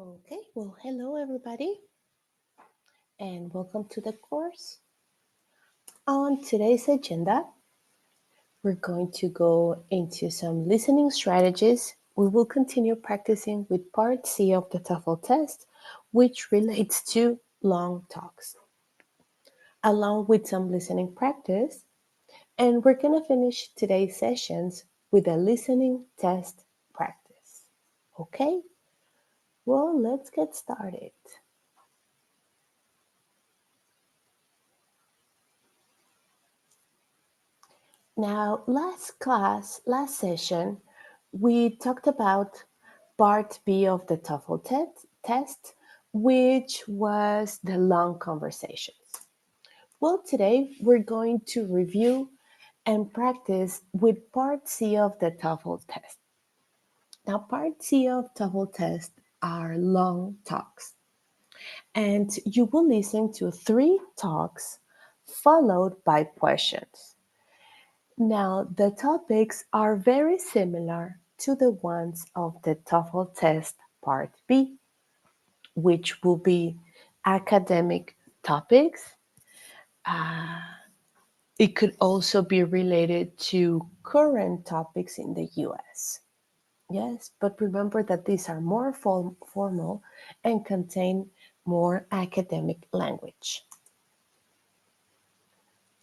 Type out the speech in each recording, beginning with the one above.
Okay, well, hello everybody, and welcome to the course. On today's agenda, we're going to go into some listening strategies. We will continue practicing with part C of the TOEFL test, which relates to long talks, along with some listening practice. And we're going to finish today's sessions with a listening test practice. Okay, well, let's get started. Now, last session, we talked about part B of the TOEFL test, which was the long conversations. Well, today we're going to review and practice with part C of the TOEFL test. Now, part C of TOEFL test are long talks, and you will listen to 3 talks followed by questions. Now, the topics are very similar to the ones of the TOEFL test part B, which will be academic topics. It could also be related to current topics in the US. Yes, but remember that these are more formal and contain more academic language.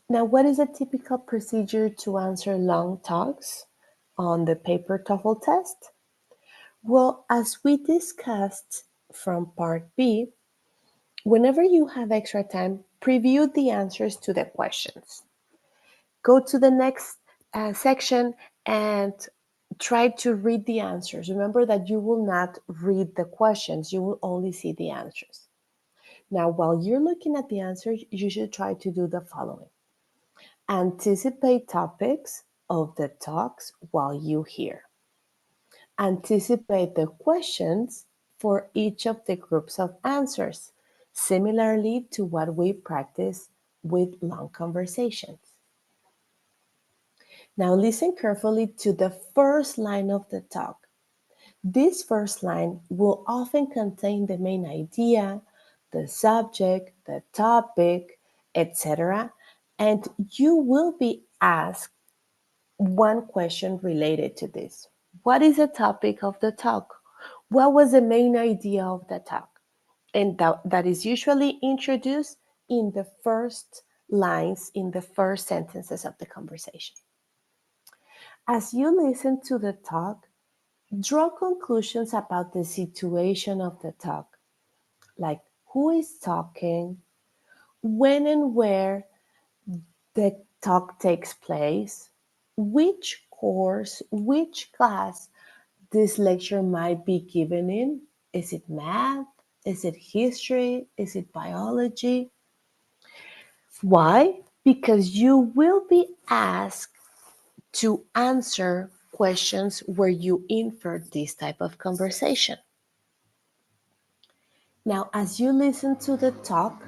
Now, what is a typical procedure to answer long talks on the paper TOEFL test? Well, as we discussed from part B, whenever you have extra time, preview the answers to the questions. Go to the next section and try to read the answers. Remember that you will not read the questions, you will only see the answers. Now, while you're looking at the answers, you should try to do the following. Anticipate topics of the talks while you hear. Anticipate the questions for each of the groups of answers, similarly to what we practice with long conversations. Now listen carefully to the first line of the talk. This first line will often contain the main idea, the subject, the topic, etc. And you will be asked one question related to this. What is the topic of the talk? What was the main idea of the talk? And that is usually introduced in the first lines, in the first sentences of the conversation. As you listen to the talk, draw conclusions about the situation of the talk, like who is talking, when and where the talk takes place, which course, which class this lecture might be given in. Is it math? Is it history? Is it biology? Why? Because you will be asked to answer questions where you infer this type of conversation. Now, as you listen to the talk,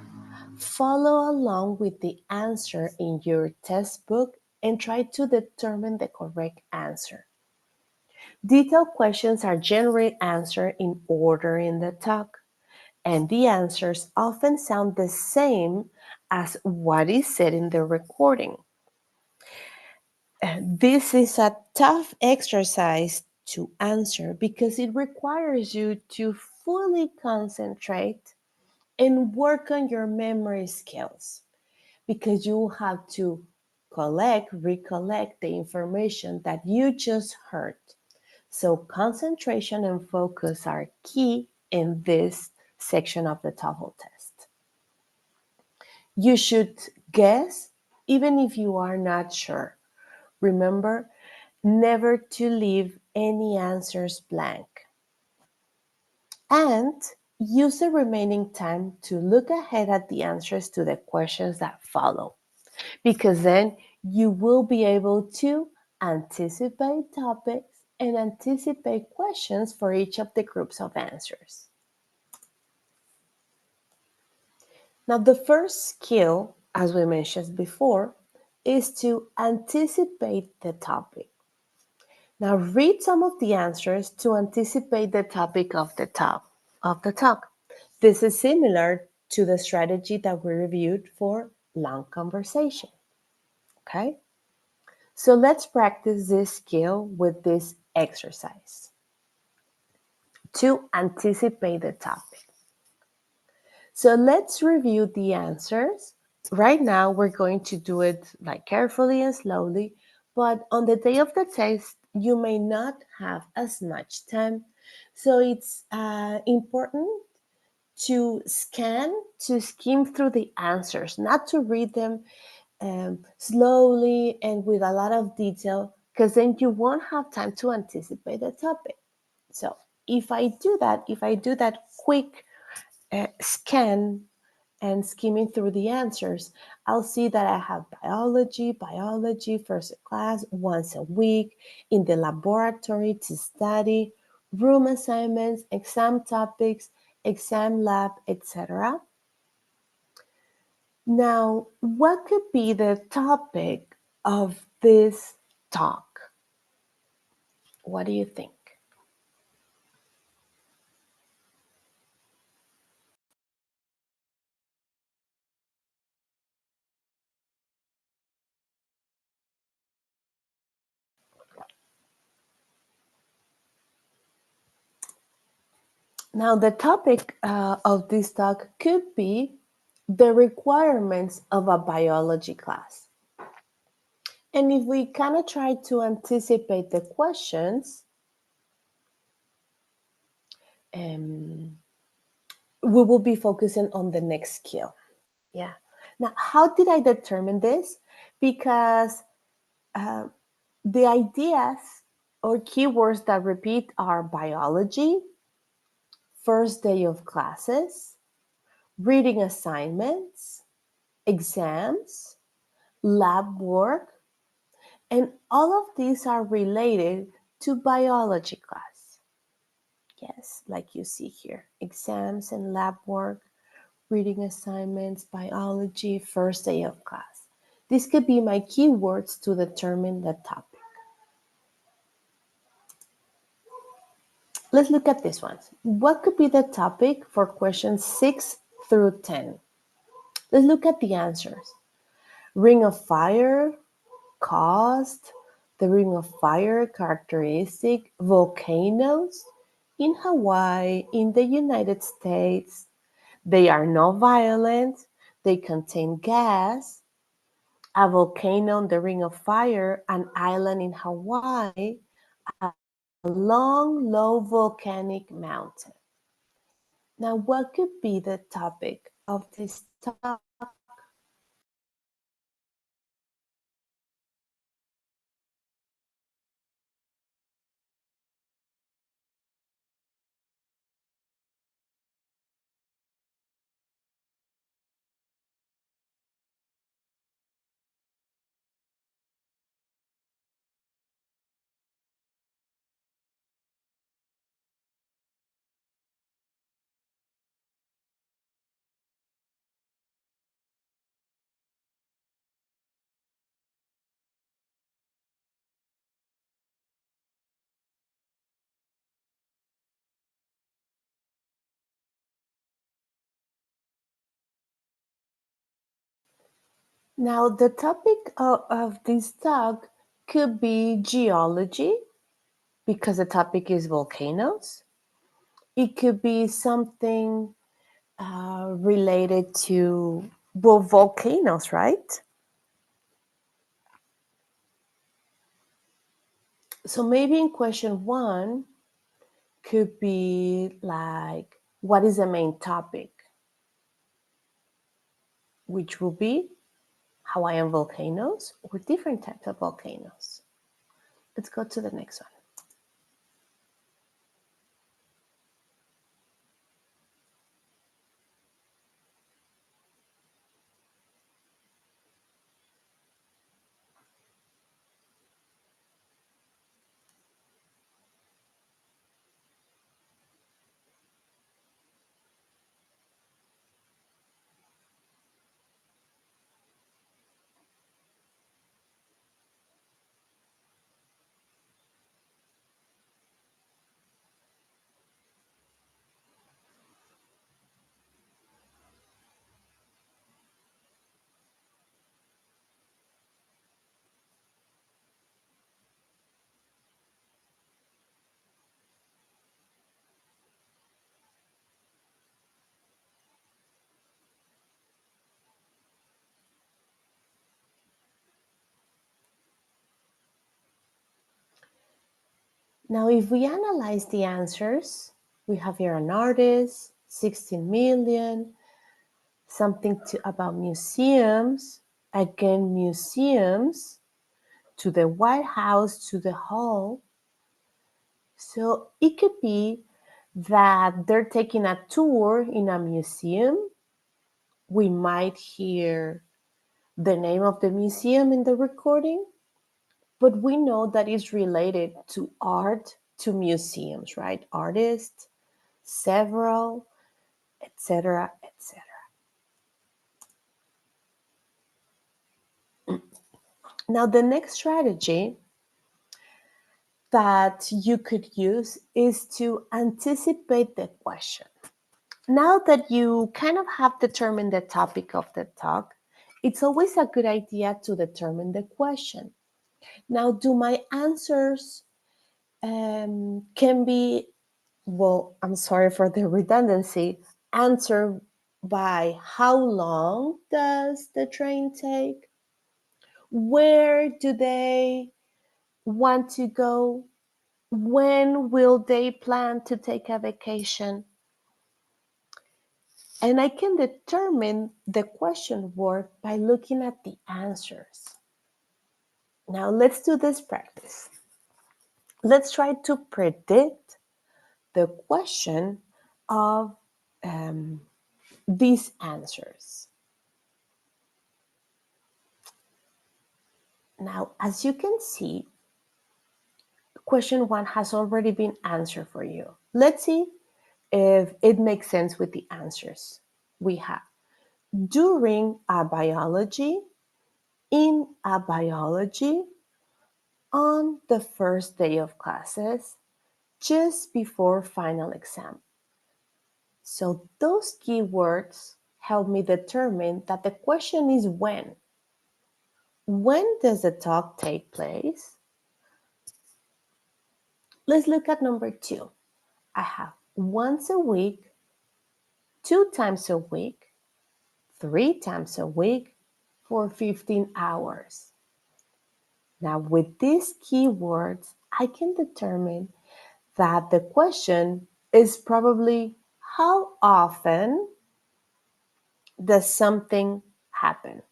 follow along with the answer in your test book and try to determine the correct answer. Detailed questions are generally answered in order in the talk, and the answers often sound the same as what is said in the recording. This is a tough exercise to answer because it requires you to fully concentrate and work on your memory skills because you will have to recollect the information that you just heard. So concentration and focus are key in this section of the TOEFL test. You should guess even if you are not sure. Remember, never to leave any answers blank. And use the remaining time to look ahead at the answers to the questions that follow, because then you will be able to anticipate topics and anticipate questions for each of the groups of answers. Now, the first skill, as we mentioned before, is to anticipate the topic. Now, read some of the answers to anticipate the topic of the talk. of the talk. This is similar to the strategy that we reviewed for long conversation. Okay? So let's practice this skill with this exercise to anticipate the topic. So let's review the answers. Right now, we're going to do it like carefully and slowly, but on the day of the test, you may not have as much time. So it's important to skim through the answers, not to read them slowly and with a lot of detail, because then you won't have time to anticipate the topic. So if I do that quick scan and skimming through the answers, I'll see that I have biology, first class, once a week, in the laboratory to study, room assignments, exam topics, exam lab, etc. Now, what could be the topic of this talk? What do you think? Now, the topic of this talk could be the requirements of a biology class. And if we kind of try to anticipate the questions, um, we will be focusing on the next skill. Yeah. Now, how did I determine this? Because uh, the ideas or keywords that repeat are biology, first day of classes, reading assignments, exams, lab work, and all of these are related to biology class. Yes, like you see here, exams and lab work, reading assignments, biology, first day of class. These could be my keywords to determine the topic. Let's look at this one. What could be the topic for questions 6 through 10? Let's look at the answers. Ring of fire, cost, the ring of fire characteristic, volcanoes in Hawaii, in the United States. They are not violent, they contain gas, a volcano on the ring of fire, an island in Hawaii, a long, low volcanic mountain. Now, what could be the topic of this talk? Now, the topic of this talk could be geology, because the topic is volcanoes. It could be something related to, well, volcanoes, right? So maybe in question one could be like, what is the main topic? Which will be Hawaiian volcanoes or different types of volcanoes. Let's go to the next one. Now, if we analyze the answers, we have here an artist, 16 million, about museums, again, museums, to the White House, to the hall. So it could be that they're taking a tour in a museum. We might hear the name of the museum in the recording, but we know that it's related to art, to museums, right? Artists, several, etc., etc. Now, the next strategy that you could use is to anticipate the question. Now that you kind of have determined the topic of the talk, it's always a good idea to determine the question. Now, do my answers can be, well, I'm sorry for the redundancy, answer by how long does the train take? Where do they want to go? When will they plan to take a vacation? And I can determine the question word by looking at the answers. Now let's do this practice. Let's try to predict the question of these answers. Now, as you can see, question one has already been answered for you. Let's see if it makes sense with the answers we have. During a biology, in a biology, on the first day of classes, just before final exam. So those keywords help me determine that the question is when. When does the talk take place? Let's look at number two. I have once a week, 2 times a week, 3 times a week for 15 hours. Now with these keywords, I can determine that the question is probably how often does something happen?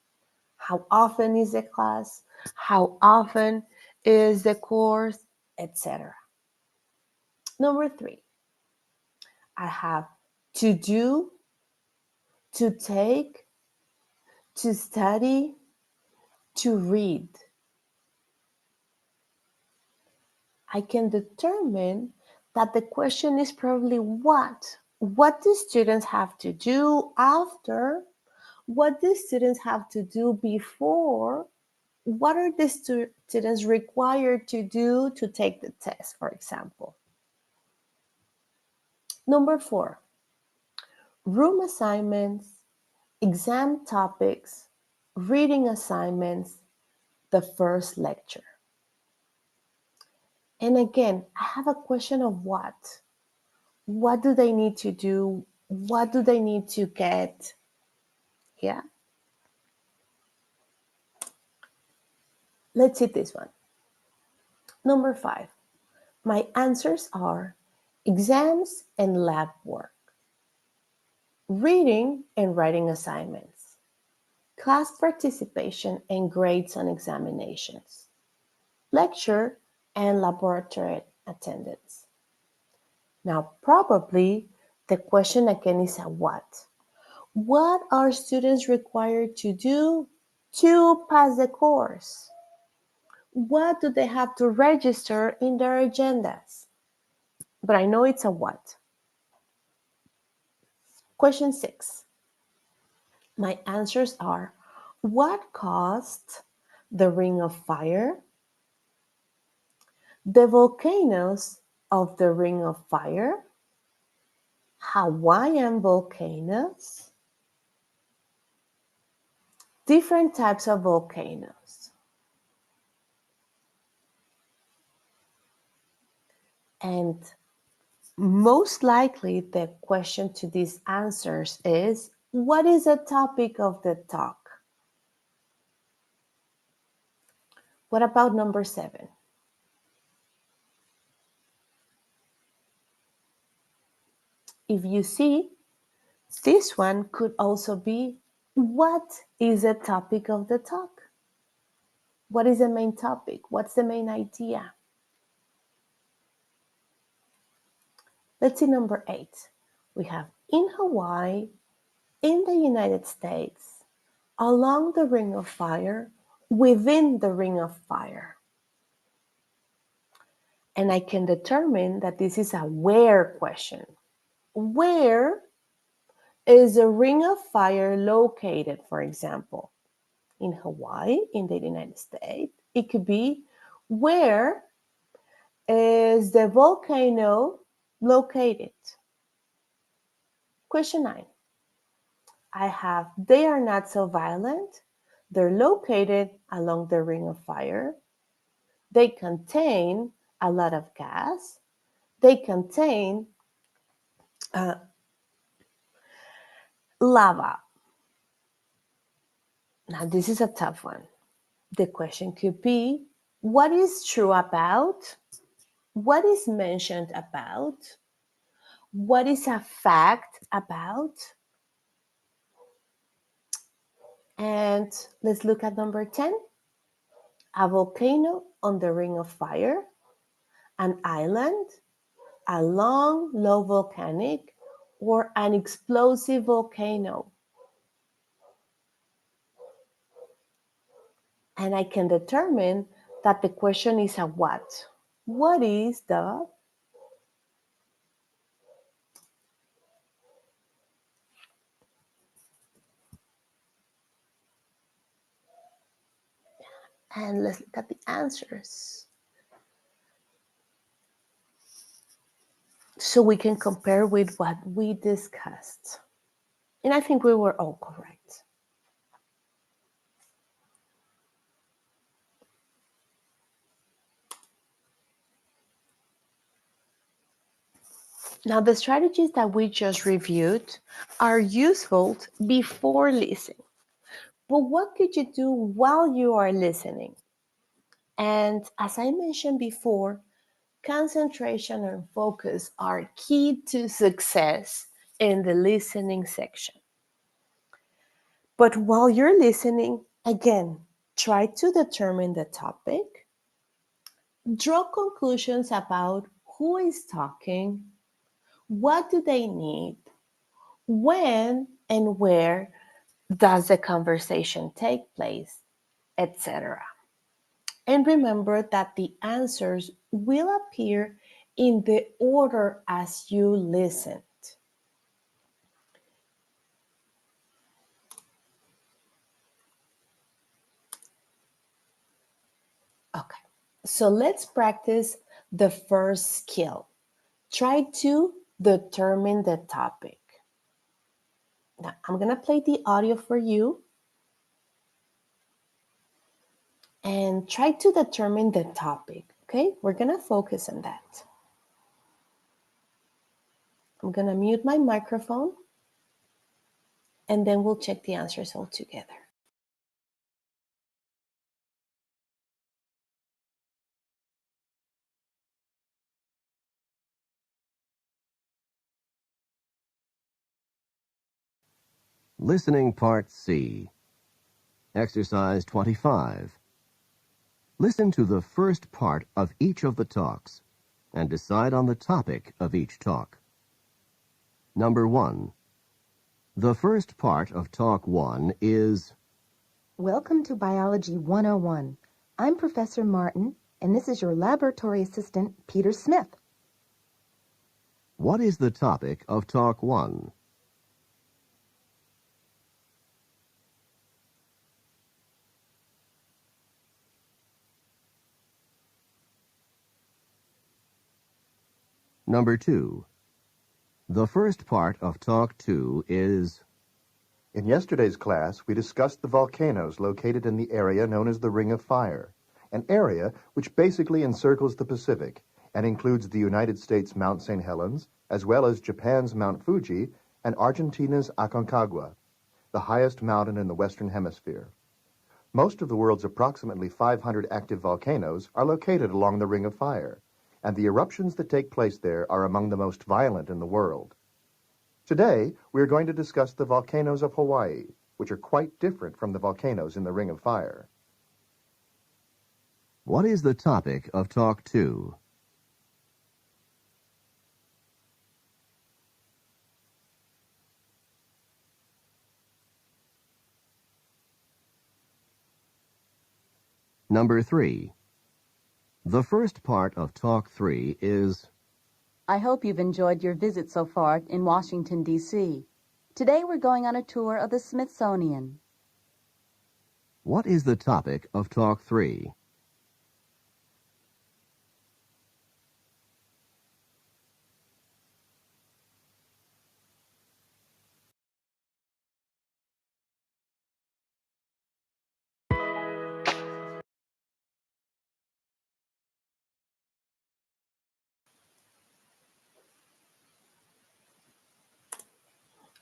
How often is the class? How often is the course, etc. Number three, I have to do, to take, to study, to read. I can determine that the question is probably what? What do students have to do after? What do students have to do before? What are the students required to do to take the test, for example? Number four, room assignments, exam topics, reading assignments, the first lecture. And again, I have a question of what? What do they need to do? What do they need to get? Yeah. Let's see this one. Number five, my answers are exams and lab work, reading and writing assignments, class participation and grades on examinations, lecture and laboratory attendance. Now, probably the question again is a what? What are students required to do to pass the course? What do they have to register in their agendas? But I know it's a what. Question six. My answers are what caused the ring of fire, the volcanoes of the ring of fire, Hawaiian volcanoes, different types of volcanoes. And most likely the question to these answers is, what is the topic of the talk? What about number seven? If you see, this one could also be, what is the topic of the talk? What is the main topic? What's the main idea? Let's see number 8. We have in Hawaii, in the United States, along the Ring of Fire, within the Ring of Fire. And I can determine that this is a where question. Where is the Ring of Fire located, for example? In Hawaii, in the United States. It could be, where is the volcano located? Question 9. I have, they are not so violent. They're located along the Ring of Fire. They contain a lot of gas. They contain lava. Now, this is a tough one. The question could be, what is true about? What is mentioned about? What is a fact about? And let's look at number 10. A volcano on the Ring of Fire, an island, a long, low volcanic, or an explosive volcano. And I can determine that the question is a what. What is the and let's look at the answers. So we can compare with what we discussed. And I think we were all correct. Now, the strategies that we just reviewed are useful before listening. But what could you do while you are listening? And as I mentioned before, concentration and focus are key to success in the listening section. But while you're listening, again, try to determine the topic, draw conclusions about who is talking, what do they need, when and where does the conversation take place, etc. And remember that the answers will appear in the order as you listened. Okay, so let's practice the first skill. Try to determine the topic. Now, I'm going to play the audio for you and try to determine the topic. Okay, we're going to focus on that. I'm going to mute my microphone and then we'll check the answers all together. Listening Part C. Exercise 25. Listen to the first part of each of the talks and decide on the topic of each talk. Number 1. The first part of Talk 1 is Welcome to Biology 101. I'm Professor Martin, and this is your laboratory assistant, Peter Smith. What is the topic of Talk 1? Number 2. The first part of Talk 2 is In yesterday's class, we discussed the volcanoes located in the area known as the Ring of Fire, an area which basically encircles the Pacific and includes the United States' Mount St. Helens, as well as Japan's Mount Fuji and Argentina's Aconcagua, the highest mountain in the Western Hemisphere. Most of the world's approximately 500 active volcanoes are located along the Ring of Fire, and the eruptions that take place there are among the most violent in the world. Today, we are going to discuss the volcanoes of Hawaii, which are quite different from the volcanoes in the Ring of Fire. What is the topic of Talk 2? Number 3. The first part of Talk 3 is I hope you've enjoyed your visit so far in Washington, D.C. Today we're going on a tour of the Smithsonian. What is the topic of Talk 3?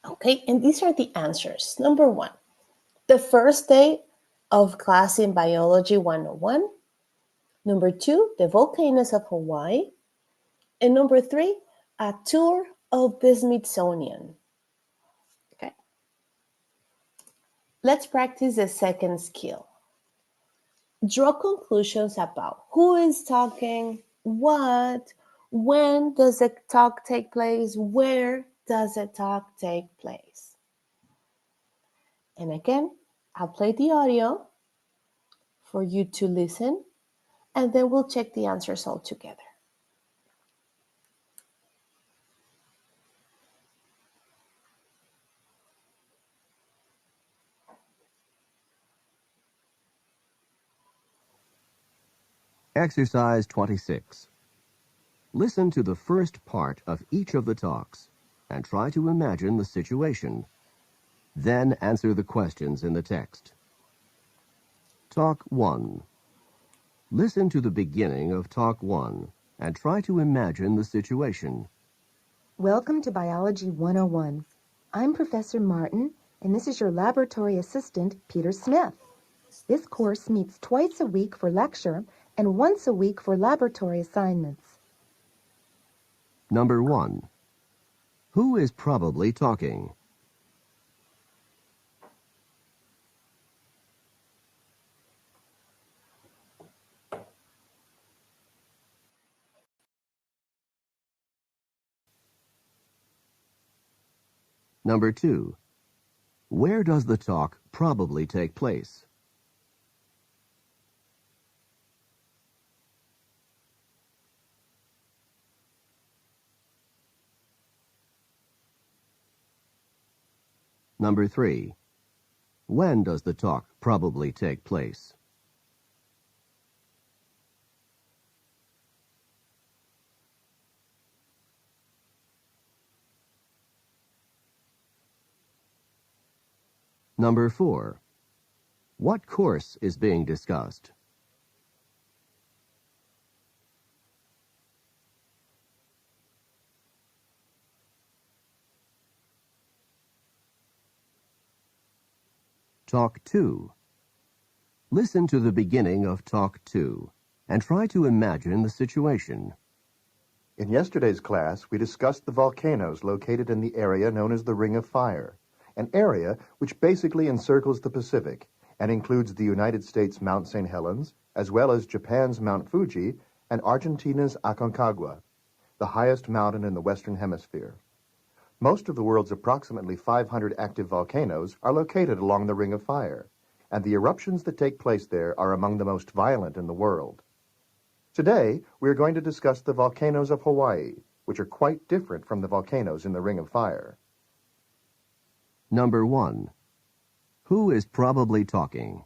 Okay, and these are the answers. Number 1, the first day of class in Biology 101. Number 2, the volcanoes of Hawaii. And number 3, a tour of the Smithsonian. Okay. Let's practice the second skill. Draw conclusions about who is talking, what, when does the talk take place, where does the talk take place. And again, I'll play the audio for you to listen, and then we'll check the answers all together. Exercise 26. Listen to the first part of each of the talks and try to imagine the situation. Then answer the questions in the text. Talk 1. Listen to the beginning of Talk 1 and try to imagine the situation. Welcome to Biology 101. I'm Professor Martin, and this is your laboratory assistant, Peter Smith. This course meets twice a week for lecture and once a week for laboratory assignments. Number 1. Who is probably talking? Number 2. Where does the talk probably take place? Number 3. When does the talk probably take place? Number 4. What course is being discussed? Talk 2. Listen to the beginning of Talk 2 and try to imagine the situation. In yesterday's class, we discussed the volcanoes located in the area known as the Ring of Fire, an area which basically encircles the Pacific and includes the United States' Mount St. Helens, as well as Japan's Mount Fuji and Argentina's Aconcagua, the highest mountain in the Western Hemisphere. Most of the world's approximately 500 active volcanoes are located along the Ring of Fire, and the eruptions that take place there are among the most violent in the world. Today, we are going to discuss the volcanoes of Hawaii, which are quite different from the volcanoes in the Ring of Fire. Number 1. Who is probably talking?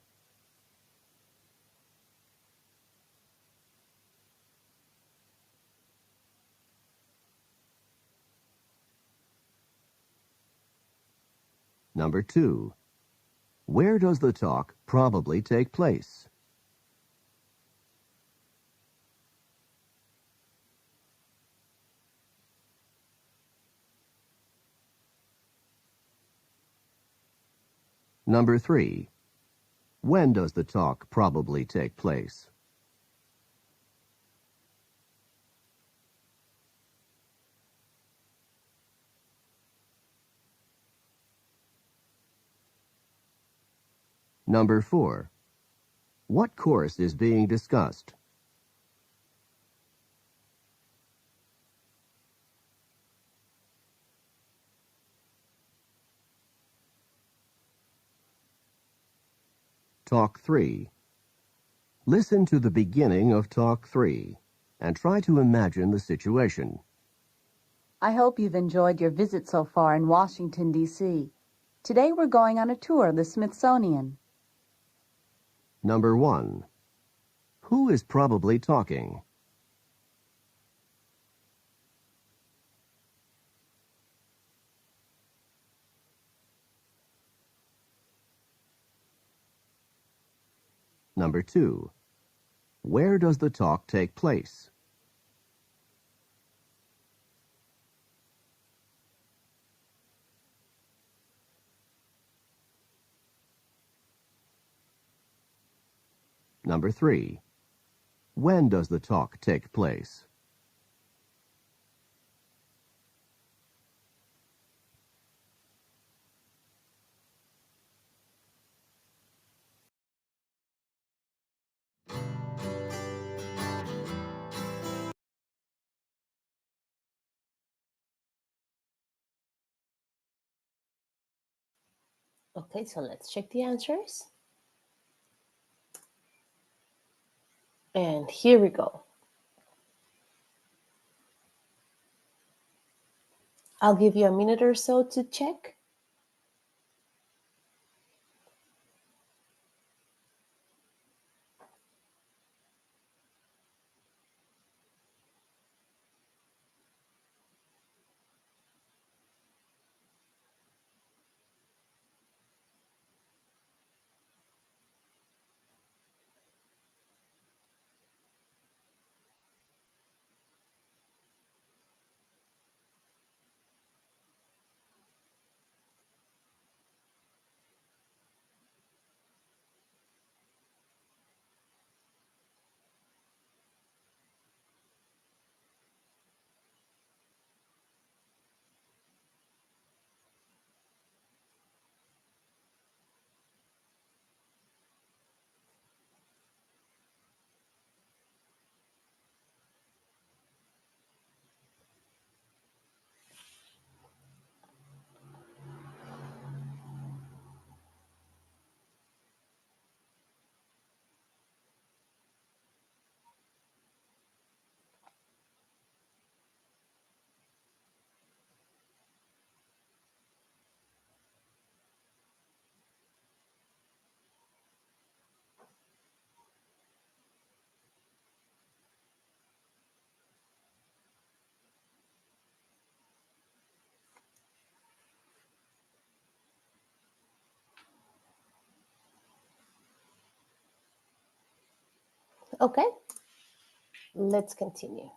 Number 2. Where does the talk probably take place? Number 3. When does the talk probably take place? Number 4. What course is being discussed? Talk 3. Listen to the beginning of Talk 3 and try to imagine the situation. I hope you've enjoyed your visit so far in Washington, D.C. Today we're going on a tour of the Smithsonian. Number 1. Who is probably talking? Number 2. Where does the talk take place? Number 3. When does the talk take place? Okay, so let's check the answers. And here we go. I'll give you a minute or so to check. Okay, let's continue.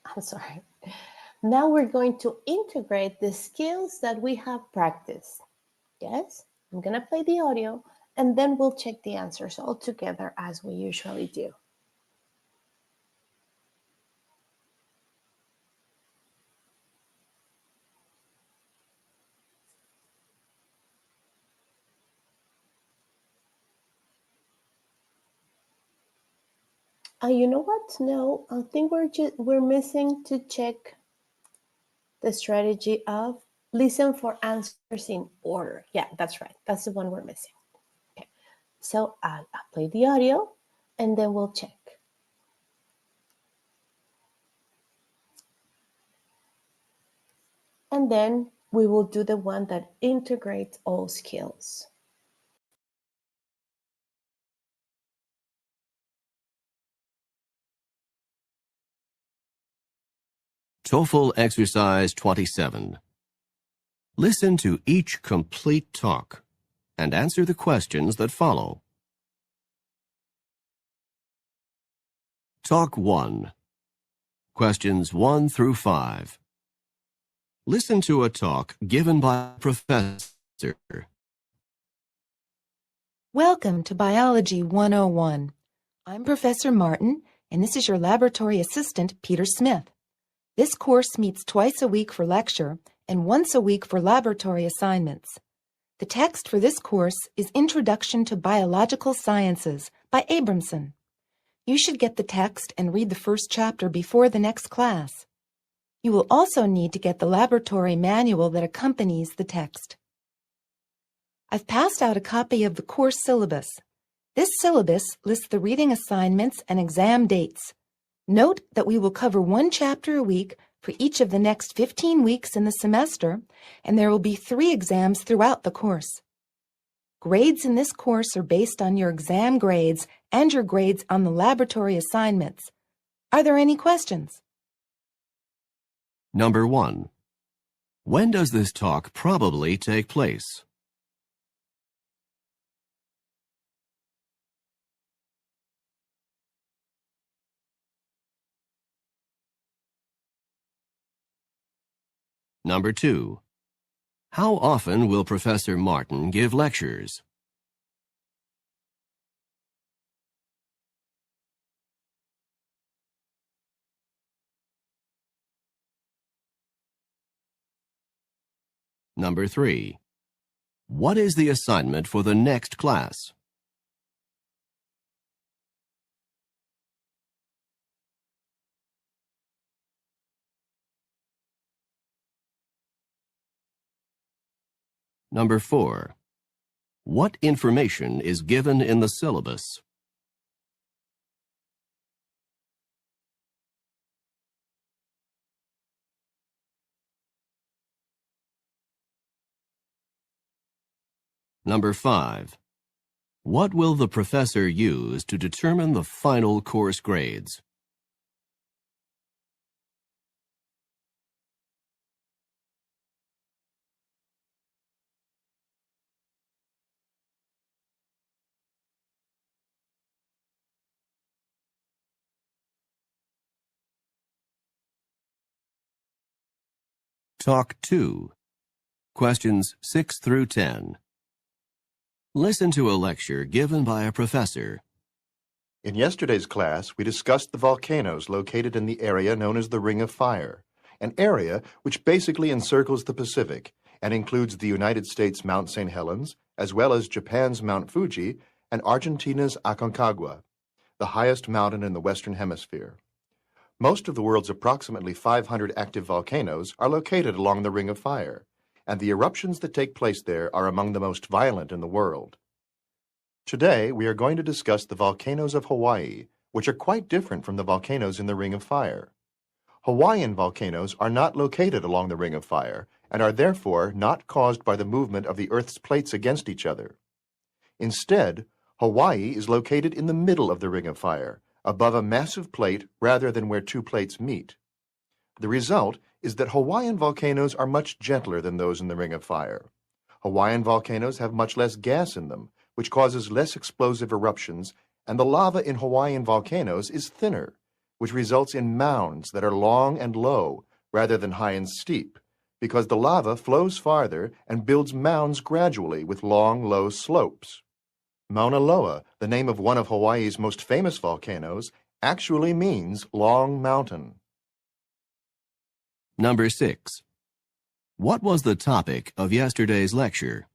I'm sorry. Now we're going to integrate the skills that we have practiced. Yes, I'm going to play the audio and then we'll check the answers all together as we usually do. You know what? No, I think we're missing to check the strategy of listen for answers in order. Yeah, that's right. That's the one we're missing. Okay, so I'll play the audio and then we'll check. And then we will do the one that integrates all skills. TOEFL Exercise 27. Listen to each complete talk and answer the questions that follow. Talk 1. Questions 1 through 5. Listen to a talk given by a professor. Welcome to Biology 101. I'm Professor Martin, and this is your laboratory assistant, Peter Smith. This course meets twice a week for lecture and once a week for laboratory assignments. The text for this course is Introduction to Biological Sciences by Abramson. You should get the text and read the first chapter before the next class. You will also need to get the laboratory manual that accompanies the text. I've passed out a copy of the course syllabus. This syllabus lists the reading assignments and exam dates. Note that we will cover one chapter a week for each of the next 15 weeks in the semester, and there will be 3 exams throughout the course. Grades in this course are based on your exam grades and your grades on the laboratory assignments. Are there any questions? Number 1. When does this talk probably take place? Number 2. How often will Professor Martin give lectures? Number 3. What is the assignment for the next class? Number 4. What information is given in the syllabus? Number 5. What will the professor use to determine the final course grades? Talk 2. Questions 6 through 10. Listen to a lecture given by a professor. In yesterday's class, we discussed the volcanoes located in the area known as the Ring of Fire, an area which basically encircles the Pacific and includes the United States' Mount St. Helens, as well as Japan's Mount Fuji and Argentina's Aconcagua, the highest mountain in the Western Hemisphere. Most of the world's approximately 500 active volcanoes are located along the Ring of Fire, and the eruptions that take place there are among the most violent in the world. Today, we are going to discuss the volcanoes of Hawaii, which are quite different from the volcanoes in the Ring of Fire. Hawaiian volcanoes are not located along the Ring of Fire and are therefore not caused by the movement of the Earth's plates against each other. Instead, Hawaii is located in the middle of the Ring of Fire, above a massive plate rather than where 2 plates meet. The result is that Hawaiian volcanoes are much gentler than those in the Ring of Fire. Hawaiian volcanoes have much less gas in them, which causes less explosive eruptions, and the lava in Hawaiian volcanoes is thinner, which results in mounds that are long and low rather than high and steep, because the lava flows farther and builds mounds gradually with long, low slopes. Mauna Loa, the name of one of Hawaii's most famous volcanoes, actually means long mountain. Number 6. What was the topic of yesterday's lecture?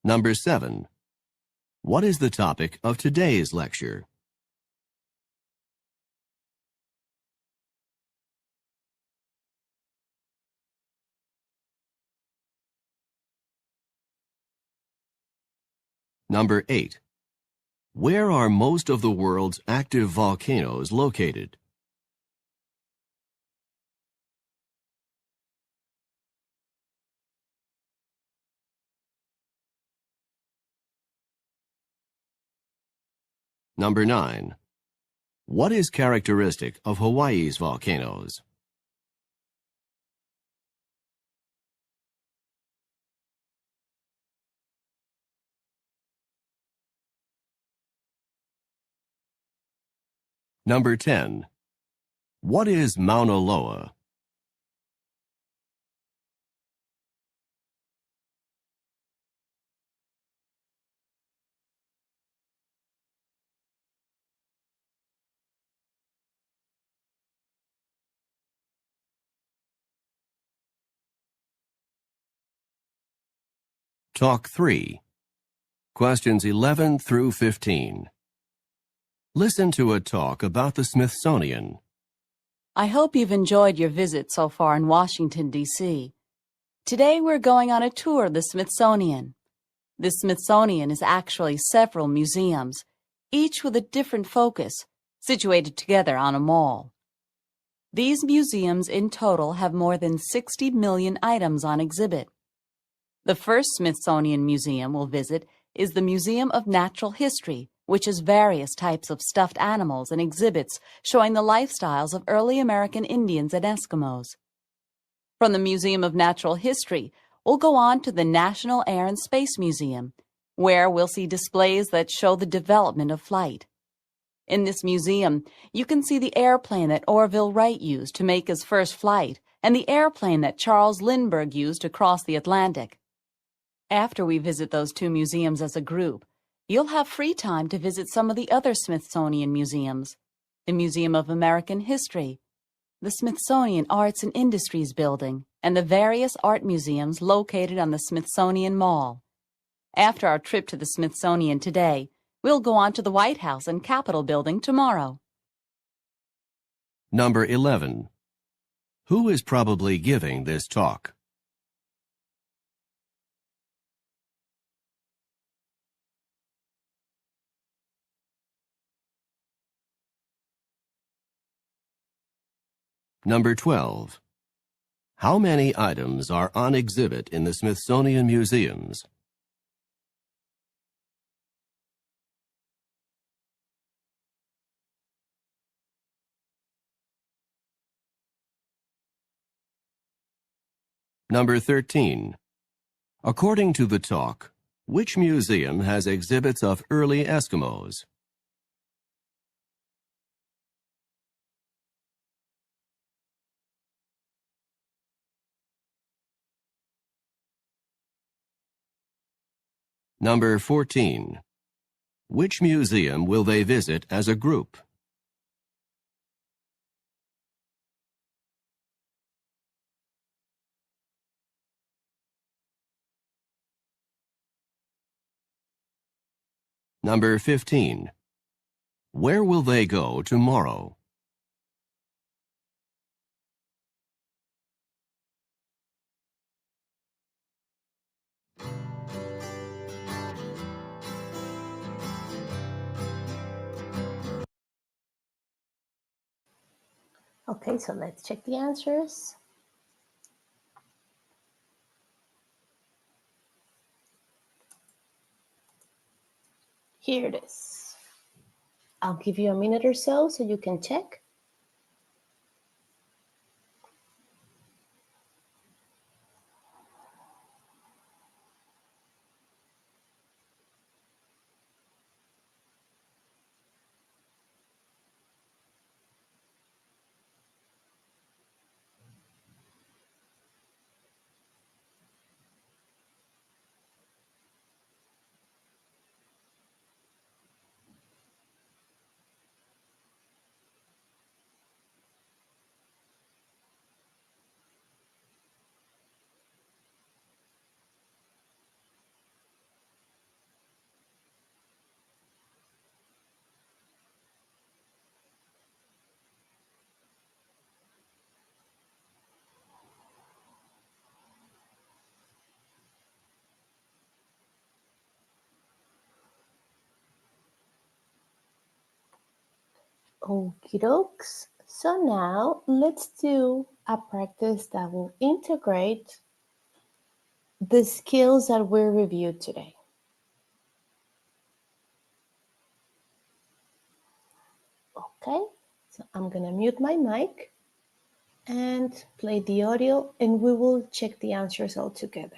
Number 7. What is the topic of today's lecture? Number 8. Where are most of the world's active volcanoes located? Number 9. What is characteristic of Hawaii's volcanoes? Number 10. What is Mauna Loa? Talk 3. Questions 11 through 15. Listen to a talk about the Smithsonian. I hope you've enjoyed your visit so far in Washington, D.C. Today we're going on a tour of the Smithsonian. The Smithsonian is actually several museums, each with a different focus, situated together on a mall. These museums in total have more than 60 million items on exhibit. The first Smithsonian museum we'll visit is the Museum of Natural History, which has various types of stuffed animals and exhibits showing the lifestyles of early American Indians and Eskimos. From the Museum of Natural History, we'll go on to the National Air and Space Museum, where we'll see displays that show the development of flight. In this museum, you can see the airplane that Orville Wright used to make his first flight and the airplane that Charles Lindbergh used to cross the Atlantic. After we visit those two museums as a group, you'll have free time to visit some of the other Smithsonian museums: the Museum of American History, the Smithsonian Arts and Industries Building, and the various art museums located on the Smithsonian Mall. After our trip to the Smithsonian today, we'll go on to the White House and Capitol Building tomorrow. Number 11. Who is probably giving this talk? Number 12. How many items are on exhibit in the Smithsonian museums? Number 13. According to the talk, which museum has exhibits of early Eskimos? Number 14. Which museum will they visit as a group? Number 15. Where will they go tomorrow? Okay, so let's check the answers. Here it is. I'll give you a minute or so you can check. Okie dokes. So now let's do a practice that will integrate the skills that we reviewed today. Okay, so I'm gonna mute my mic and play the audio, and we will check the answers all together.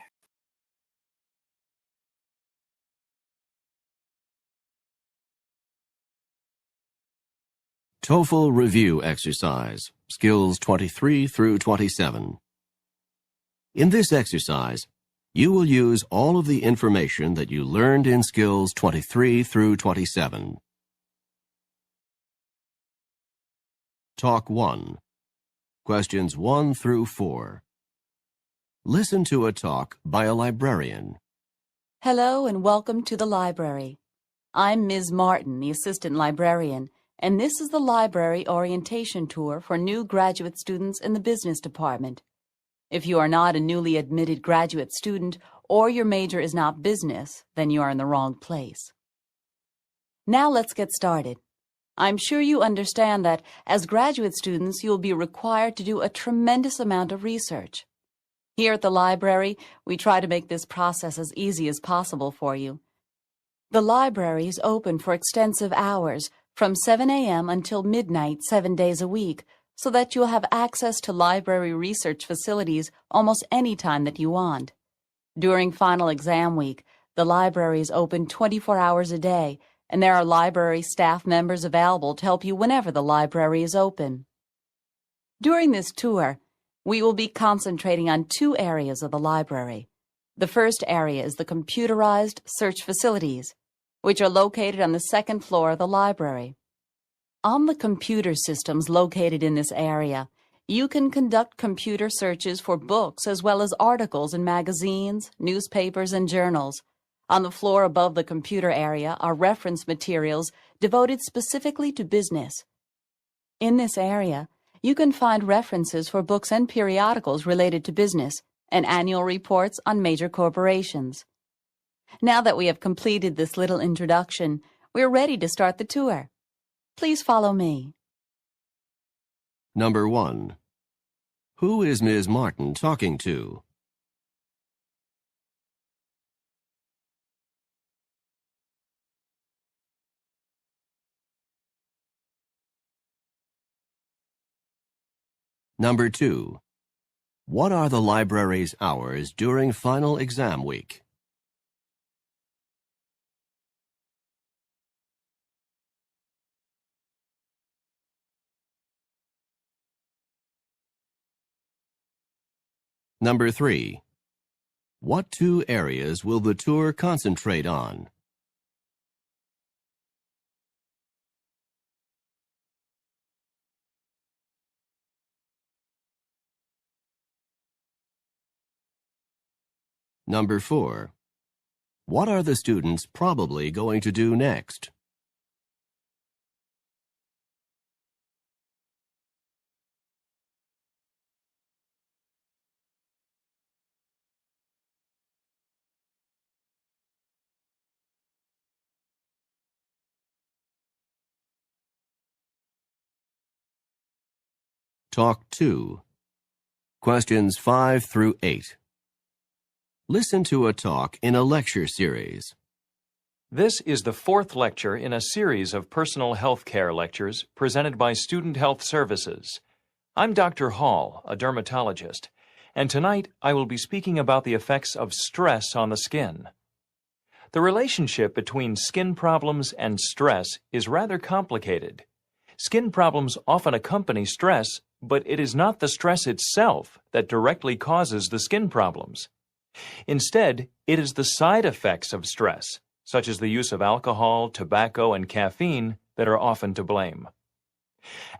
TOEFL Review Exercise, Skills 23 through 27. In this exercise, you will use all of the information that you learned in Skills 23 through 27. Talk 1. Questions 1 through 4. Listen to a talk by a librarian. Hello and welcome to the library. I'm Ms. Martin, the assistant librarian, and this is the library orientation tour for new graduate students in the business department. If you are not a newly admitted graduate student or your major is not business, then you are in the wrong place. Now let's get started. I'm sure you understand that as graduate students, you'll be required to do a tremendous amount of research. Here at the library, we try to make this process as easy as possible for you. The library is open for extensive hours, from 7 a.m. until midnight 7 days a week, so that you'll have access to library research facilities almost any time that you want. During final exam week, the library is open 24 hours a day, and there are library staff members available to help you whenever the library is open. During this tour, we will be concentrating on two areas of the library. The first area is the computerized search facilities, which are located on the second floor of the library. On the computer systems located in this area, you can conduct computer searches for books as well as articles in magazines, newspapers, and journals. On the floor above the computer area are reference materials devoted specifically to business. In this area, you can find references for books and periodicals related to business and annual reports on major corporations. Now that we have completed this little introduction, we're ready to start the tour. Please follow me. Number 1. Who is Ms. Martin talking to? Number 2. What are the library's hours during final exam week? Number 3. What two areas will the tour concentrate on? Number 4. What are the students probably going to do next? Talk 2. Questions 5 through 8. Listen to a talk in a lecture series. This is the fourth lecture in a series of personal health care lectures presented by Student Health Services. I'm Dr. Hall, a dermatologist, and tonight I will be speaking about the effects of stress on the skin. The relationship between skin problems and stress is rather complicated. Skin problems often accompany stress, but it is not the stress itself that directly causes the skin problems. Instead, it is the side effects of stress, such as the use of alcohol, tobacco, and caffeine, that are often to blame.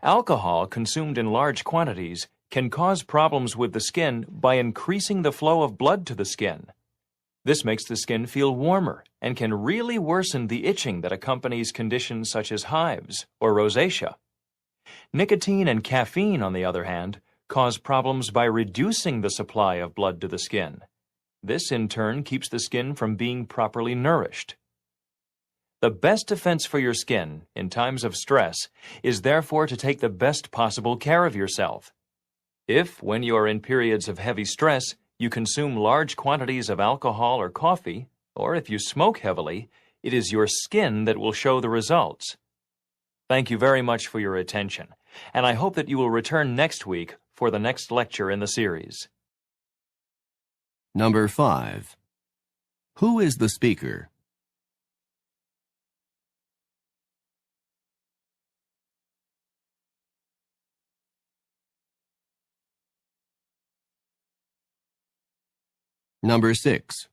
Alcohol consumed in large quantities can cause problems with the skin by increasing the flow of blood to the skin. This makes the skin feel warmer and can really worsen the itching that accompanies conditions such as hives or rosacea. Nicotine and caffeine, on the other hand, cause problems by reducing the supply of blood to the skin. This, in turn, keeps the skin from being properly nourished. The best defense for your skin in times of stress is therefore to take the best possible care of yourself. If, when you are in periods of heavy stress, you consume large quantities of alcohol or coffee, or if you smoke heavily, it is your skin that will show the results. Thank you very much for your attention, and I hope that you will return next week for the next lecture in the series. Number 5. Who is the speaker? Number 6.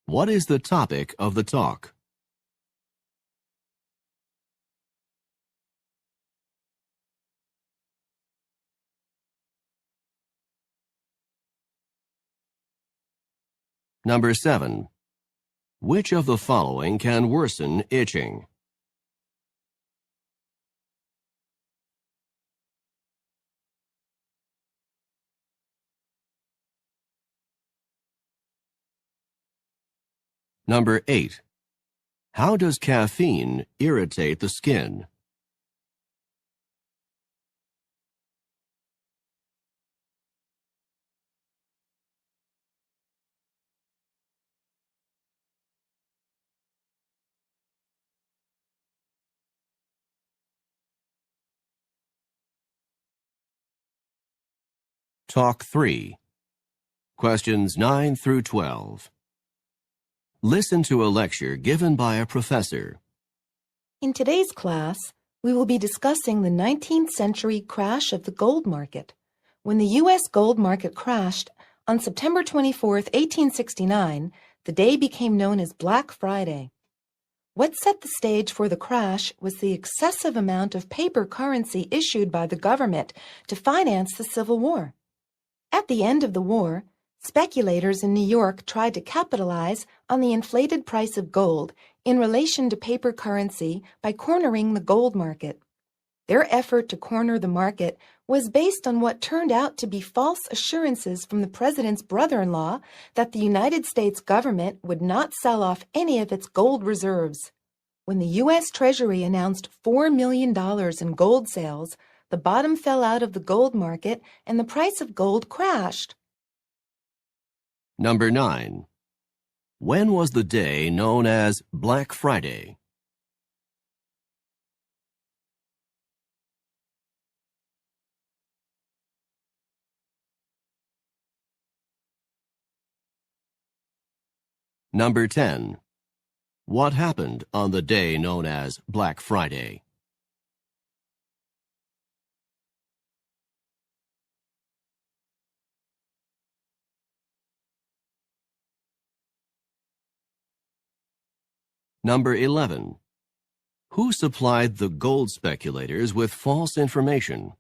What is the topic of the talk? Number 7. Which of the following can worsen itching? Number 8. How does caffeine irritate the skin? Talk 3. Questions 9 through 12. Listen to a lecture given by a professor. In today's class, we will be discussing the 19th century crash of the gold market. When the U.S. gold market crashed on September 24, 1869, the day became known as Black Friday. What set the stage for the crash was the excessive amount of paper currency issued by the government to finance the Civil War. At the end of the war, speculators in New York tried to capitalize on the inflated price of gold in relation to paper currency by cornering the gold market. Their effort to corner the market was based on what turned out to be false assurances from the president's brother-in-law that the United States government would not sell off any of its gold reserves. When the U.S. Treasury announced $4 million in gold sales, the bottom fell out of the gold market and the price of gold crashed. Number 9. When was the day known as Black Friday? Number 10. What happened on the day known as Black Friday? Number 11. Who supplied the gold speculators with false information?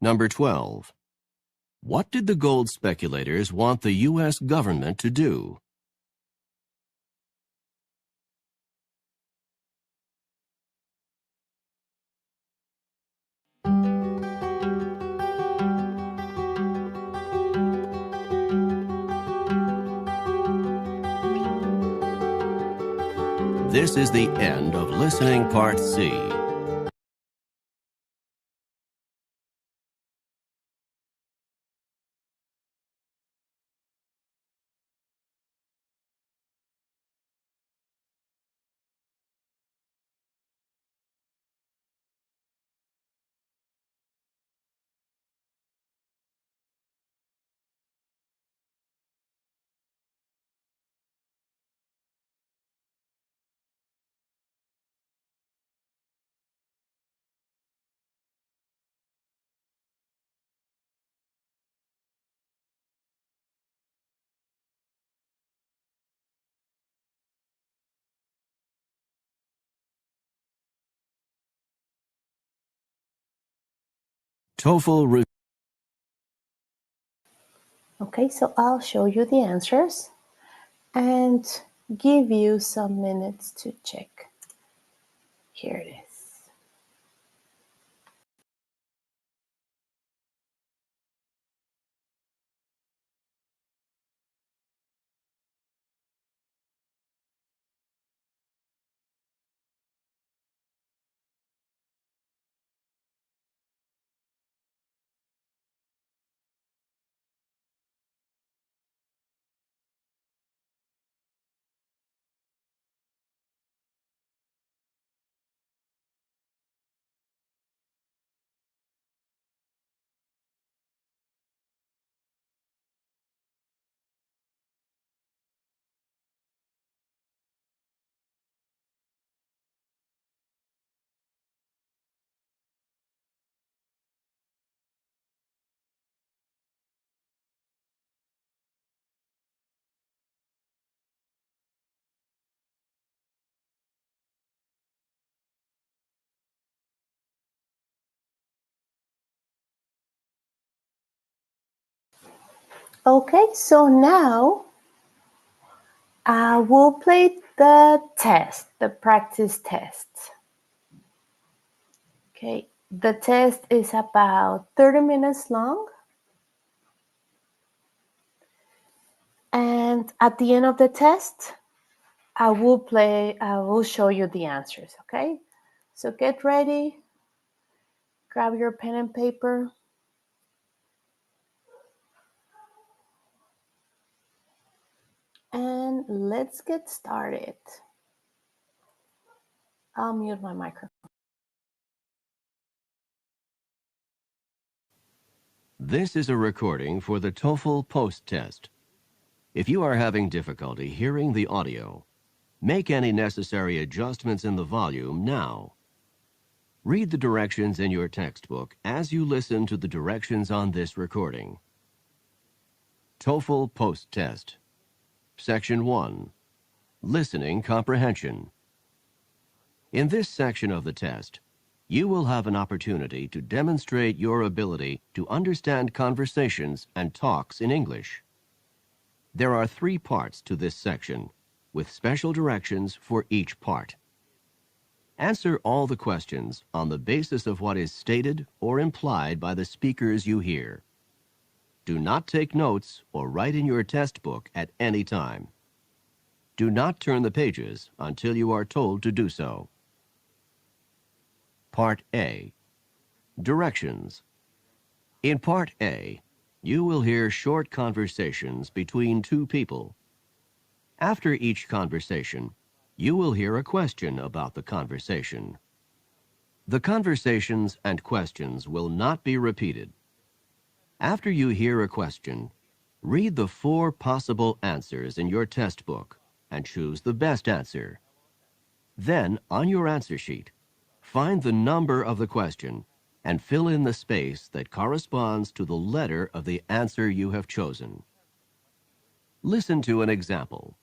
Number 12. What did the gold speculators want the U.S. government to do? This is the end of Listening Part C. TOEFL Review. Okay, so I'll show you the answers and give you some minutes to check. Here it is. Okay, so now I will play the test, the practice test. Okay, the test is about 30 minutes long. And at the end of the test, I will show you the answers, okay? So get ready, grab your pen and paper. And let's get started. I'll mute my microphone. This is a recording for the TOEFL post test. If you are having difficulty hearing the audio, make any necessary adjustments in the volume now. Read the directions in your textbook as you listen to the directions on this recording. TOEFL post test. Section 1. Listening Comprehension. In this section of the test, you will have an opportunity to demonstrate your ability to understand conversations and talks in English. There are 3 parts to this section, with special directions for each part. Answer all the questions on the basis of what is stated or implied by the speakers you hear. Do not take notes or write in your test book at any time. Do not turn the pages until you are told to do so. Part A. Directions. In Part A, you will hear short conversations between 2 people. After each conversation, you will hear a question about the conversation. The conversations and questions will not be repeated. After you hear a question, read the 4 possible answers in your test book and choose the best answer. Then, on your answer sheet, find the number of the question and fill in the space that corresponds to the letter of the answer you have chosen. Listen to an example.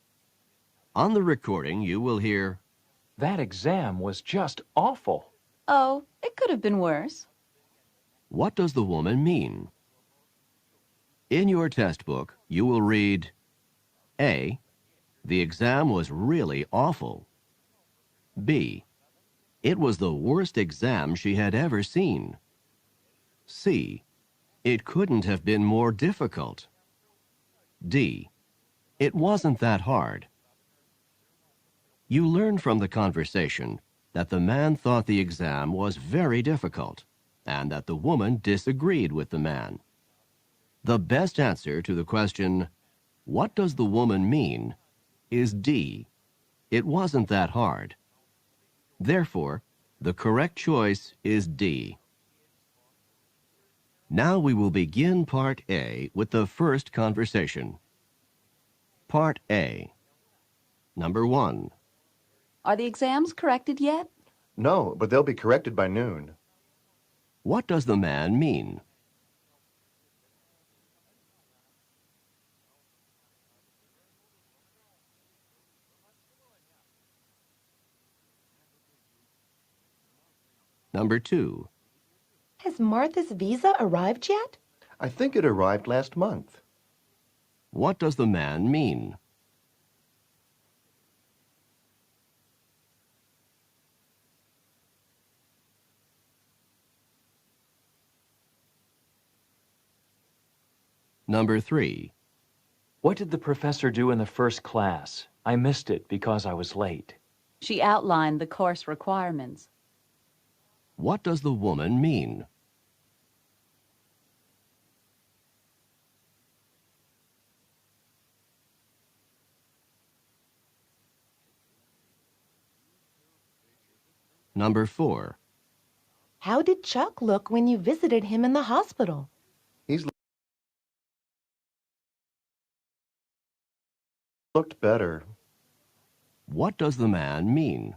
On the recording, you will hear, That exam was just awful. Oh, it could have been worse. "What does the woman mean?" In your test book, you will read, A. The exam was really awful. B. It was the worst exam she had ever seen. C. It couldn't have been more difficult. D. It wasn't that hard. You learn from the conversation that the man thought the exam was very difficult and that the woman disagreed with the man. The best answer to the question, "What does the woman mean?" is D. It wasn't that hard. Therefore, the correct choice is D. Now we will begin Part A with the first conversation. Part A. Number 1. Are the exams corrected yet? No, but they'll be corrected by noon. What does the man mean? Number 2. Has Martha's visa arrived yet? I think it arrived last month. What does the man mean? Number 3. What did the professor do in the first class? I missed it because I was late. She outlined the course requirements. What does the woman mean? Number 4. How did Chuck look when you visited him in the hospital? He's looked better. What does the man mean?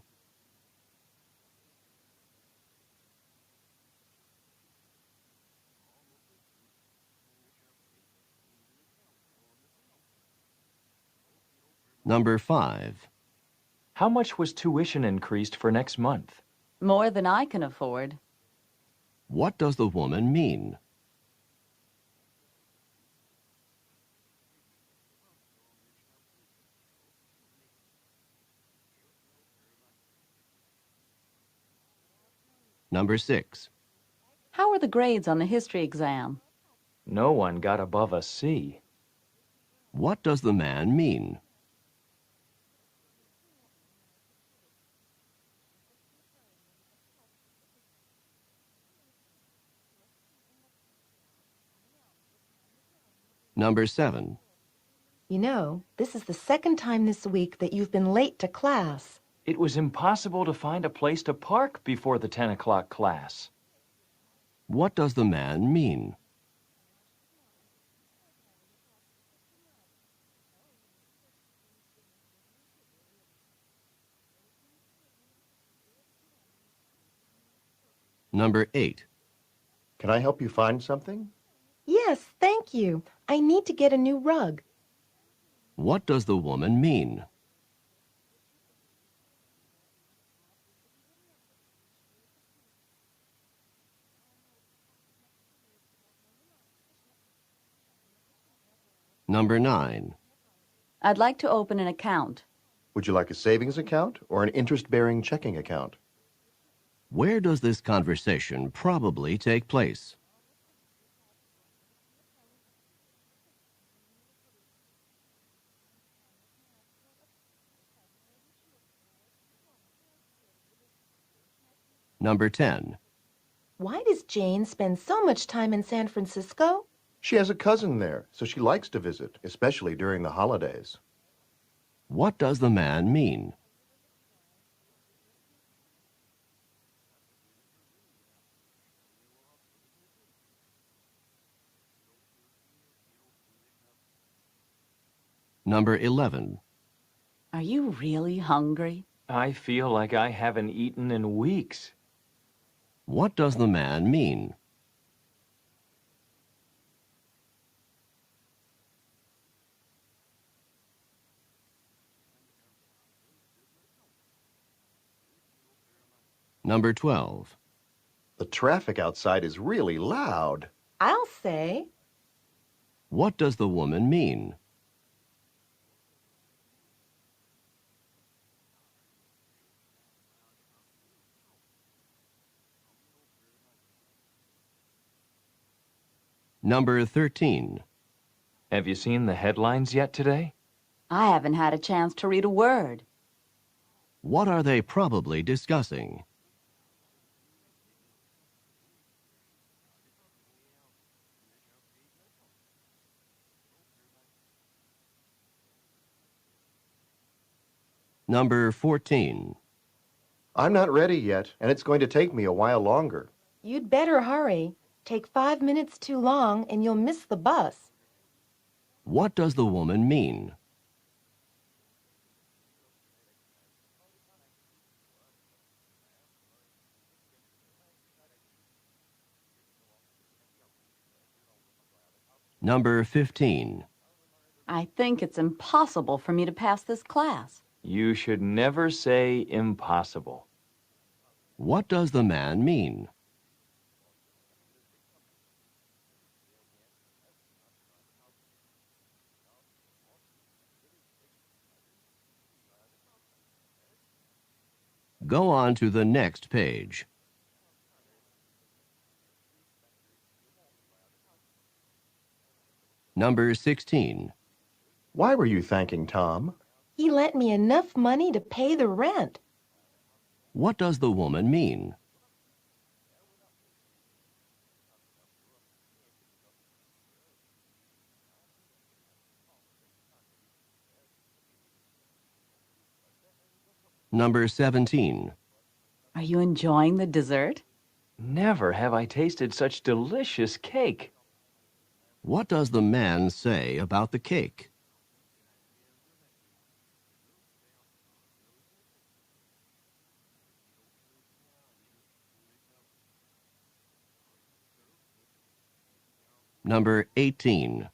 Number 5. How much was tuition increased for next month? More than I can afford. What does the woman mean? Number 6. How were the grades on the history exam? No one got above a C. What does the man mean? Number 7. You know, this is the second time this week that you've been late to class. It was impossible to find a place to park before the 10 o'clock class. What does the man mean? Number 8. Can I help you find something? Yes, thank you. I need to get a new rug. What does the woman mean? Number 9. I'd like to open an account. Would you like a savings account or an interest-bearing checking account? Where does this conversation probably take place? Number 10. Why does Jane spend so much time in San Francisco? She has a cousin there, so she likes to visit, especially during the holidays. What does the man mean? Number 11. Are you really hungry? I feel like I haven't eaten in weeks. What does the man mean? Number 12. The traffic outside is really loud. I'll say. What does the woman mean? Number 13. Have you seen the headlines yet today? I haven't had a chance to read a word. What are they probably discussing? Number 14. I'm not ready yet, and it's going to take me a while longer. You'd better hurry. Take 5 minutes too long and you'll miss the bus. What does the woman mean? Number 15. I think it's impossible for me to pass this class. You should never say impossible. What does the man mean? Go on to the next page. Number 16. Why were you thanking Tom? He lent me enough money to pay the rent. What does the woman mean? Number 17. Are you enjoying the dessert? Never have I tasted such delicious cake. What does the man say about the cake? Number 18.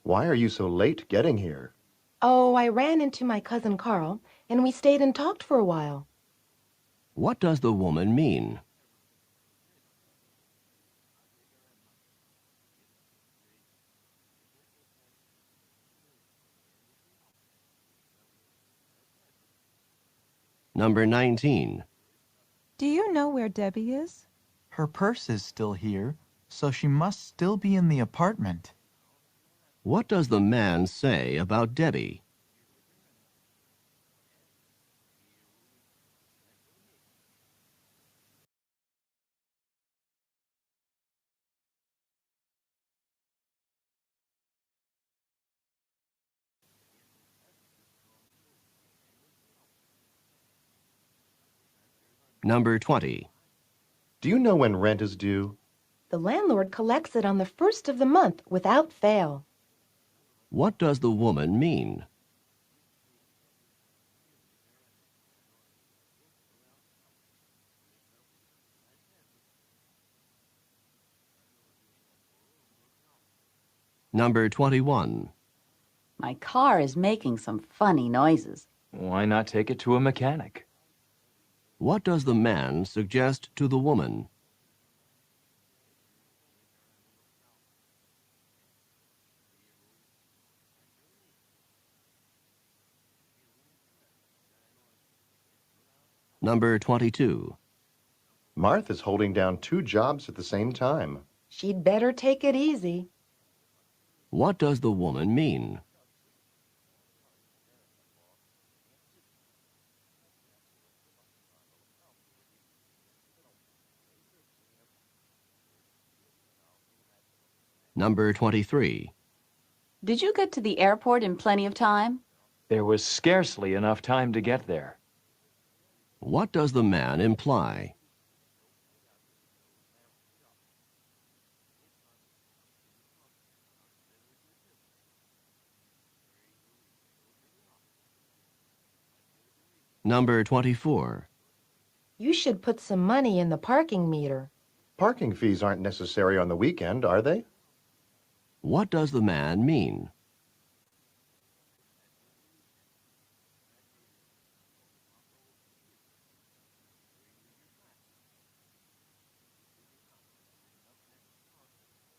Why are you so late getting here? Oh, I ran into my cousin Carl, and we stayed and talked for a while. What does the woman mean? Number 19. Do you know where Debbie is? Her purse is still here, so she must still be in the apartment. What does the man say about Debbie? Number 20. Do you know when rent is due? The landlord collects it on the first of the month without fail. What does the woman mean? Number 21. My car is making some funny noises. Why not take it to a mechanic? What does the man suggest to the woman? Number 22. Martha's holding down 2 jobs at the same time. She'd better take it easy. What does the woman mean? Number 23. Did you get to the airport in plenty of time? There was scarcely enough time to get there. What does the man imply? Number 24. You should put some money in the parking meter. Parking fees aren't necessary on the weekend, are they? What does the man mean?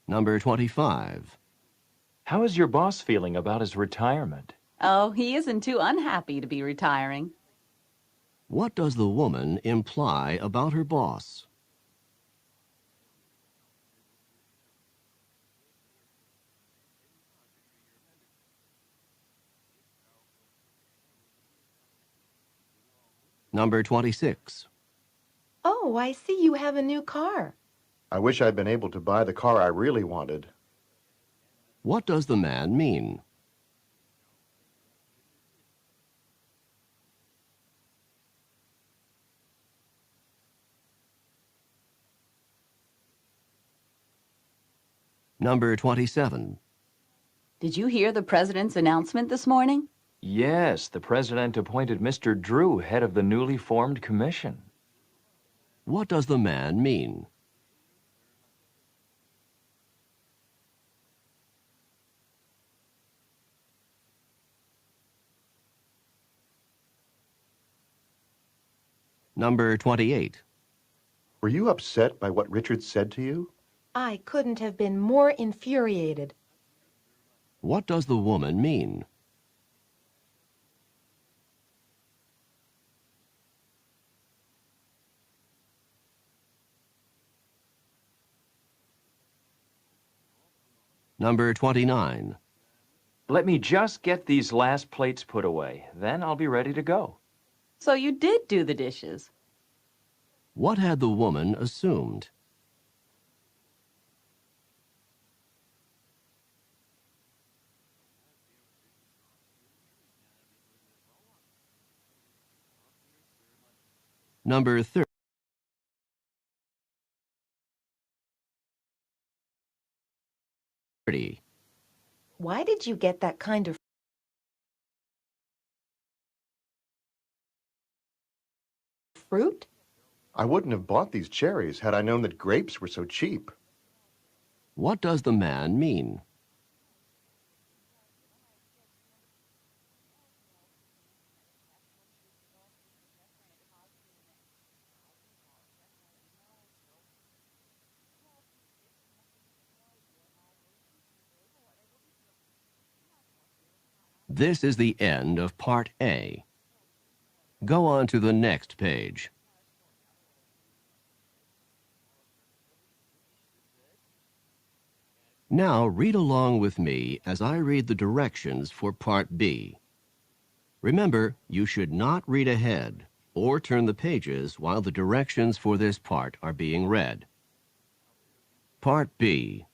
Number 25. How is your boss feeling about his retirement? Oh, he isn't too unhappy to be retiring. What does the woman imply about her boss? Number 26. Oh, I see you have a new car. I wish I'd been able to buy the car I really wanted. What does the man mean? Number 27. Did you hear the president's announcement this morning? Yes, the president appointed Mr. Drew head of the newly formed commission. What does the man mean? Number 28. Were you upset by what Richard said to you? I couldn't have been more infuriated. What does the woman mean? Number 29. Let me just get these last plates put away. Then I'll be ready to go. So you did do the dishes. What had the woman assumed? Number 30. Why did you get that kind of fruit? I wouldn't have bought these cherries had I known that grapes were so cheap. What does the man mean? This is the end of Part A. Go on to the next page. Now read along with me as I read the directions for Part B. Remember, you should not read ahead or turn the pages while the directions for this part are being read. Part B.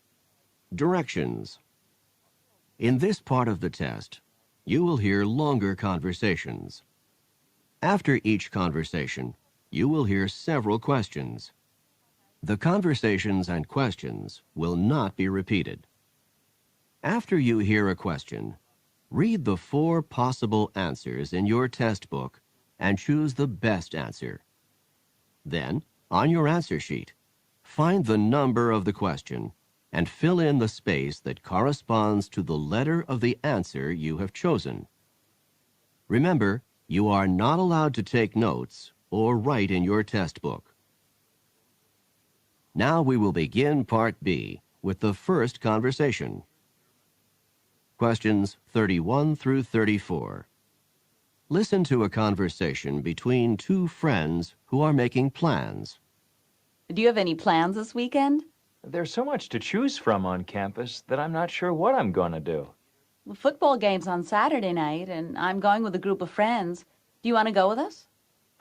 Directions. In this part of the test, you will hear longer conversations. After each conversation, you will hear several questions. The conversations and questions will not be repeated. After you hear a question, read the 4 possible answers in your test book and choose the best answer. Then, on your answer sheet, find the number of the question and fill in the space that corresponds to the letter of the answer you have chosen. Remember, you are not allowed to take notes or write in your test book. Now we will begin Part B with the first conversation. Questions 31 through 34. Listen to a conversation between 2 friends who are making plans. Do you have any plans this weekend? There's so much to choose from on campus that I'm not sure what I'm going to do. The football game's on Saturday night, and I'm going with a group of friends. Do you want to go with us?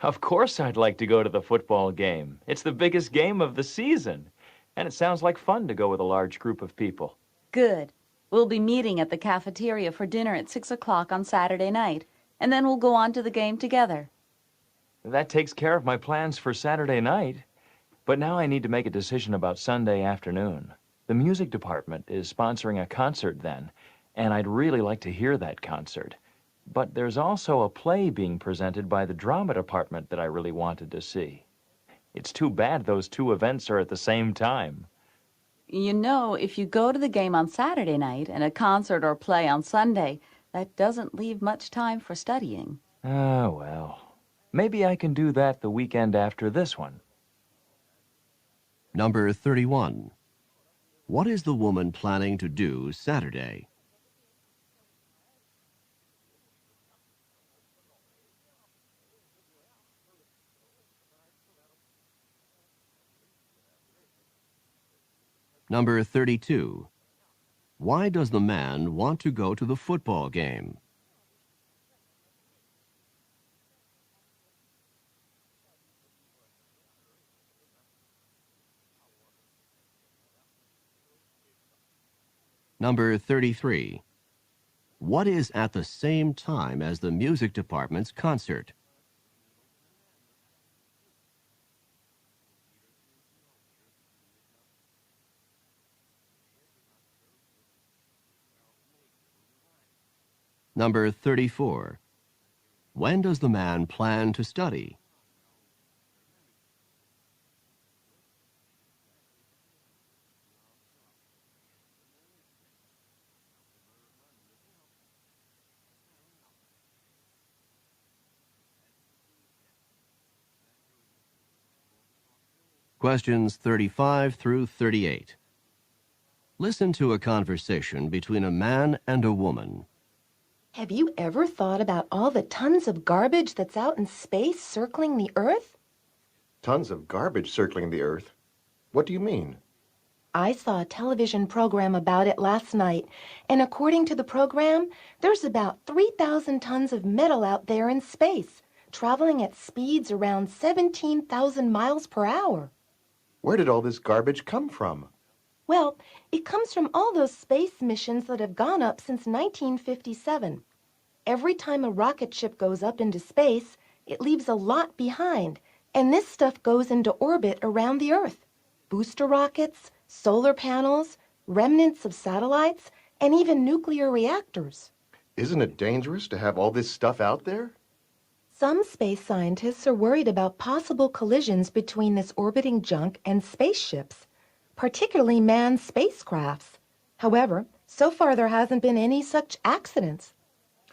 Of course I'd like to go to the football game. It's the biggest game of the season, and it sounds like fun to go with a large group of people. Good. We'll be meeting at the cafeteria for dinner at 6 o'clock on Saturday night, and then we'll go on to the game together. That takes care of my plans for Saturday night. But now I need to make a decision about Sunday afternoon. The music department is sponsoring a concert then, and I'd really like to hear that concert. But there's also a play being presented by the drama department that I really wanted to see. It's too bad those 2 events are at the same time. You know, if you go to the game on Saturday night and a concert or play on Sunday, that doesn't leave much time for studying. Ah, well. Maybe I can do that the weekend after this one. Number 31. What is the woman planning to do Saturday? Number 32. Why does the man want to go to the football game? Number 33. What is at the same time as the music department's concert? Number 34. When does the man plan to study? Questions 35 through 38. Listen to a conversation between a man and a woman. Have you ever thought about all the tons of garbage that's out in space circling the Earth? Tons of garbage circling the Earth? What do you mean? I saw a television program about it last night, and according to the program, there's about 3,000 tons of metal out there in space, traveling at speeds around 17,000 miles per hour. Where did all this garbage come from? Well, it comes from all those space missions that have gone up since 1957. Every time a rocket ship goes up into space, it leaves a lot behind, and this stuff goes into orbit around the Earth. Booster rockets, solar panels, remnants of satellites, and even nuclear reactors. Isn't it dangerous to have all this stuff out there? Some space scientists are worried about possible collisions between this orbiting junk and spaceships, particularly manned spacecrafts. However, so far there hasn't been any such accidents.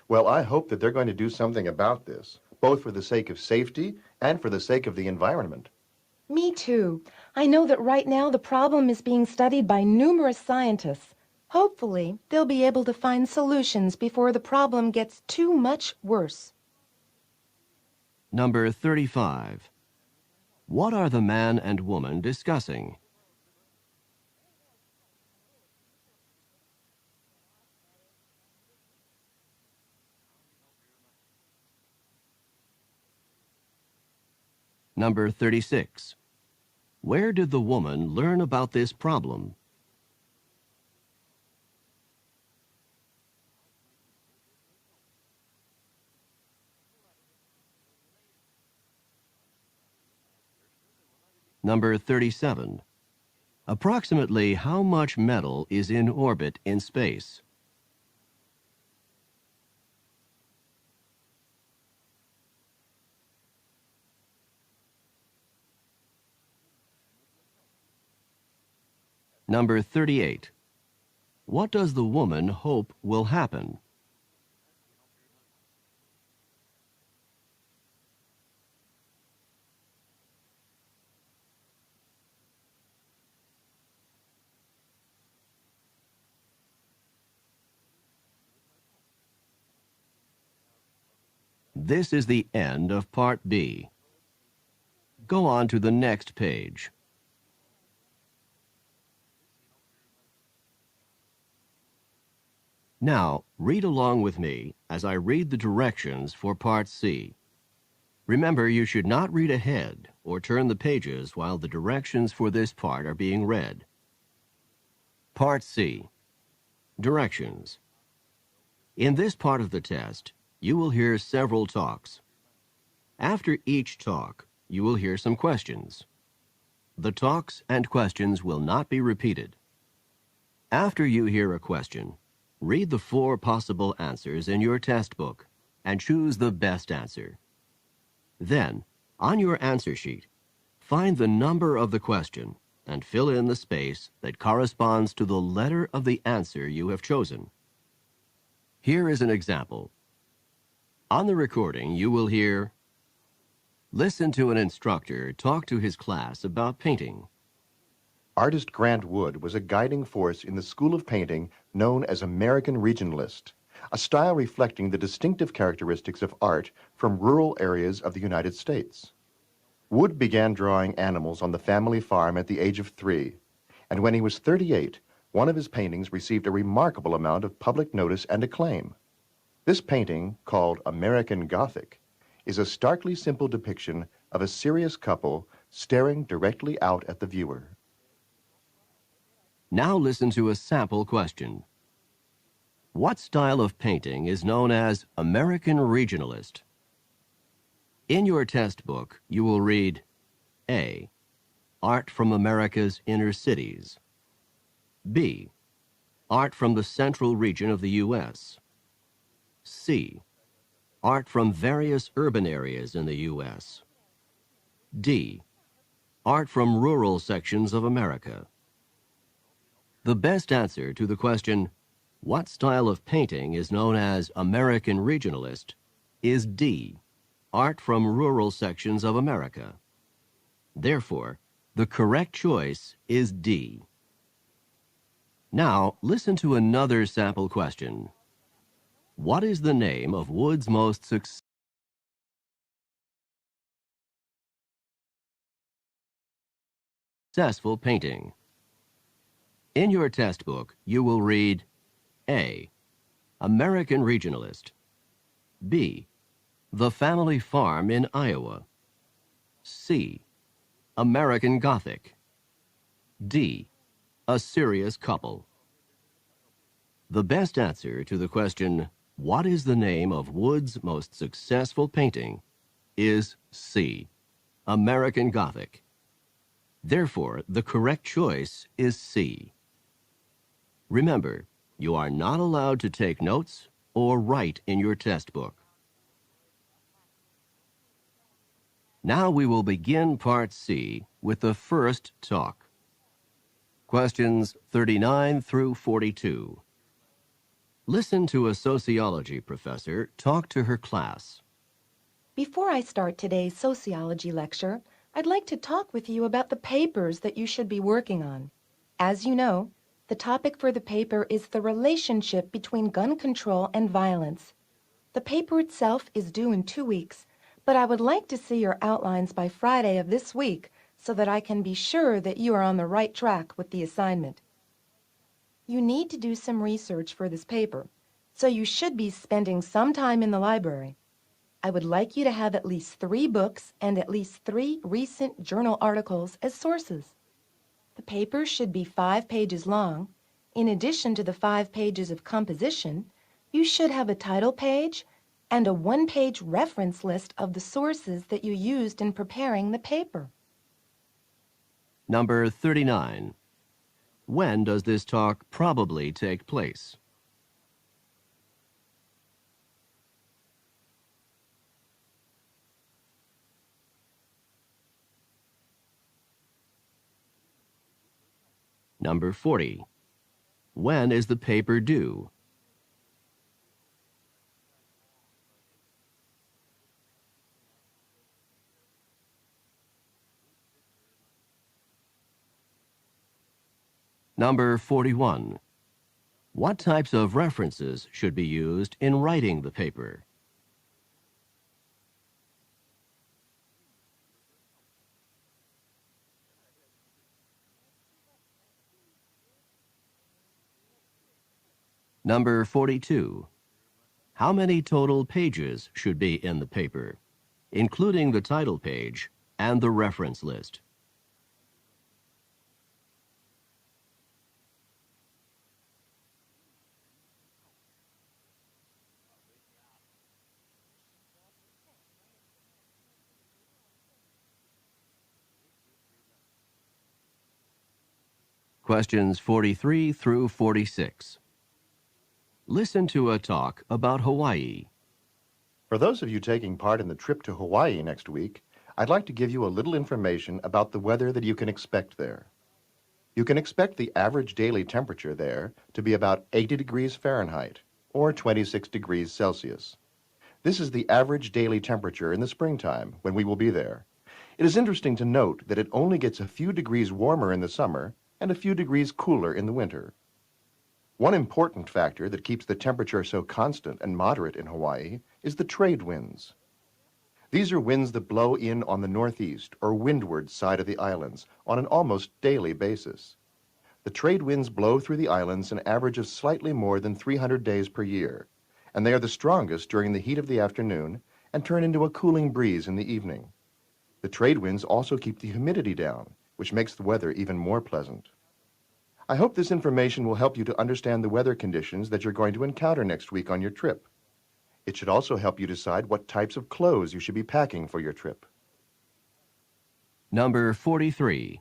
Well, I hope that they're going to do something about this, both for the sake of safety and for the sake of the environment. Me too. I know that right now the problem is being studied by numerous scientists. Hopefully, they'll be able to find solutions before the problem gets too much worse. Number 35. What are the man and woman discussing? Number 36. Where did the woman learn about this problem? Number 37. Approximately how much metal is in orbit in space? Number 38. What does the woman hope will happen? This is the end of Part B. Go on to the next page. Now, read along with me as I read the directions for Part C. Remember, you should not read ahead or turn the pages while the directions for this part are being read. Part C. Directions. In this part of the test, you will hear several talks. After each talk, you will hear some questions. The talks and questions will not be repeated. After you hear a question, read the 4 possible answers in your test book and choose the best answer. Then, on your answer sheet, find the number of the question and fill in the space that corresponds to the letter of the answer you have chosen. Here is an example. On the recording, you will hear, "Listen to an instructor talk to his class about painting." Artist Grant Wood was a guiding force in the school of painting known as American Regionalist, a style reflecting the distinctive characteristics of art from rural areas of the United States. Wood began drawing animals on the family farm at the age of 3, and when he was 38, one of his paintings received a remarkable amount of public notice and acclaim. This painting, called American Gothic, is a starkly simple depiction of a serious couple staring directly out at the viewer. Now listen to a sample question. What style of painting is known as American Regionalist? In your test book, you will read A. Art from America's inner cities. B. Art from the central region of the U.S. C. Art from various urban areas in the U.S. D. Art from rural sections of America. The best answer to the question, what style of painting is known as American Regionalist, is D. Art from rural sections of America. Therefore, the correct choice is D. Now, listen to another sample question. What is the name of Wood's most successful painting? In your test book, you will read A. American Regionalist. B. The Family Farm in Iowa. C. American Gothic. D. A Serious Couple. The best answer to the question, what is the name of Wood's most successful painting, is C. American Gothic. Therefore, the correct choice is C. Remember, you are not allowed to take notes or write in your test book. Now we will begin Part C with the first talk. Questions 39 through 42. Listen to a sociology professor talk to her class. Before I start today's sociology lecture, I'd like to talk with you about the papers that you should be working on. As you know, the topic for the paper is the relationship between gun control and violence. The paper itself is due in 2 weeks, but I would like to see your outlines by Friday of this week so that I can be sure that you are on the right track with the assignment. You need to do some research for this paper, so you should be spending some time in the library. I would like you to have at least 3 books and at least 3 recent journal articles as sources. The paper should be 5 pages long. In addition to the 5 pages of composition, you should have a title page and a 1-page reference list of the sources that you used in preparing the paper. Number 39. When does this talk probably take place? Number 40. When is the paper due? Number 41. What types of references should be used in writing the paper? Number 42. How many total pages should be in the paper, including the title page and the reference list? Questions 43 through 46. Listen to a talk about Hawaii. For those of you taking part in the trip to Hawaii next week, I'd like to give you a little information about the weather that you can expect there. You can expect the average daily temperature there to be about 80 degrees Fahrenheit, or 26 degrees Celsius. This is the average daily temperature in the springtime when we will be there. It is interesting to note that it only gets a few degrees warmer in the summer and a few degrees cooler in the winter. One important factor that keeps the temperature so constant and moderate in Hawaii is the trade winds. These are winds that blow in on the northeast or windward side of the islands on an almost daily basis. The trade winds blow through the islands an average of slightly more than 300 days per year, and they are the strongest during the heat of the afternoon and turn into a cooling breeze in the evening. The trade winds also keep the humidity down, which makes the weather even more pleasant. I hope this information will help you to understand the weather conditions that you're going to encounter next week on your trip. It should also help you decide what types of clothes you should be packing for your trip. Number 43.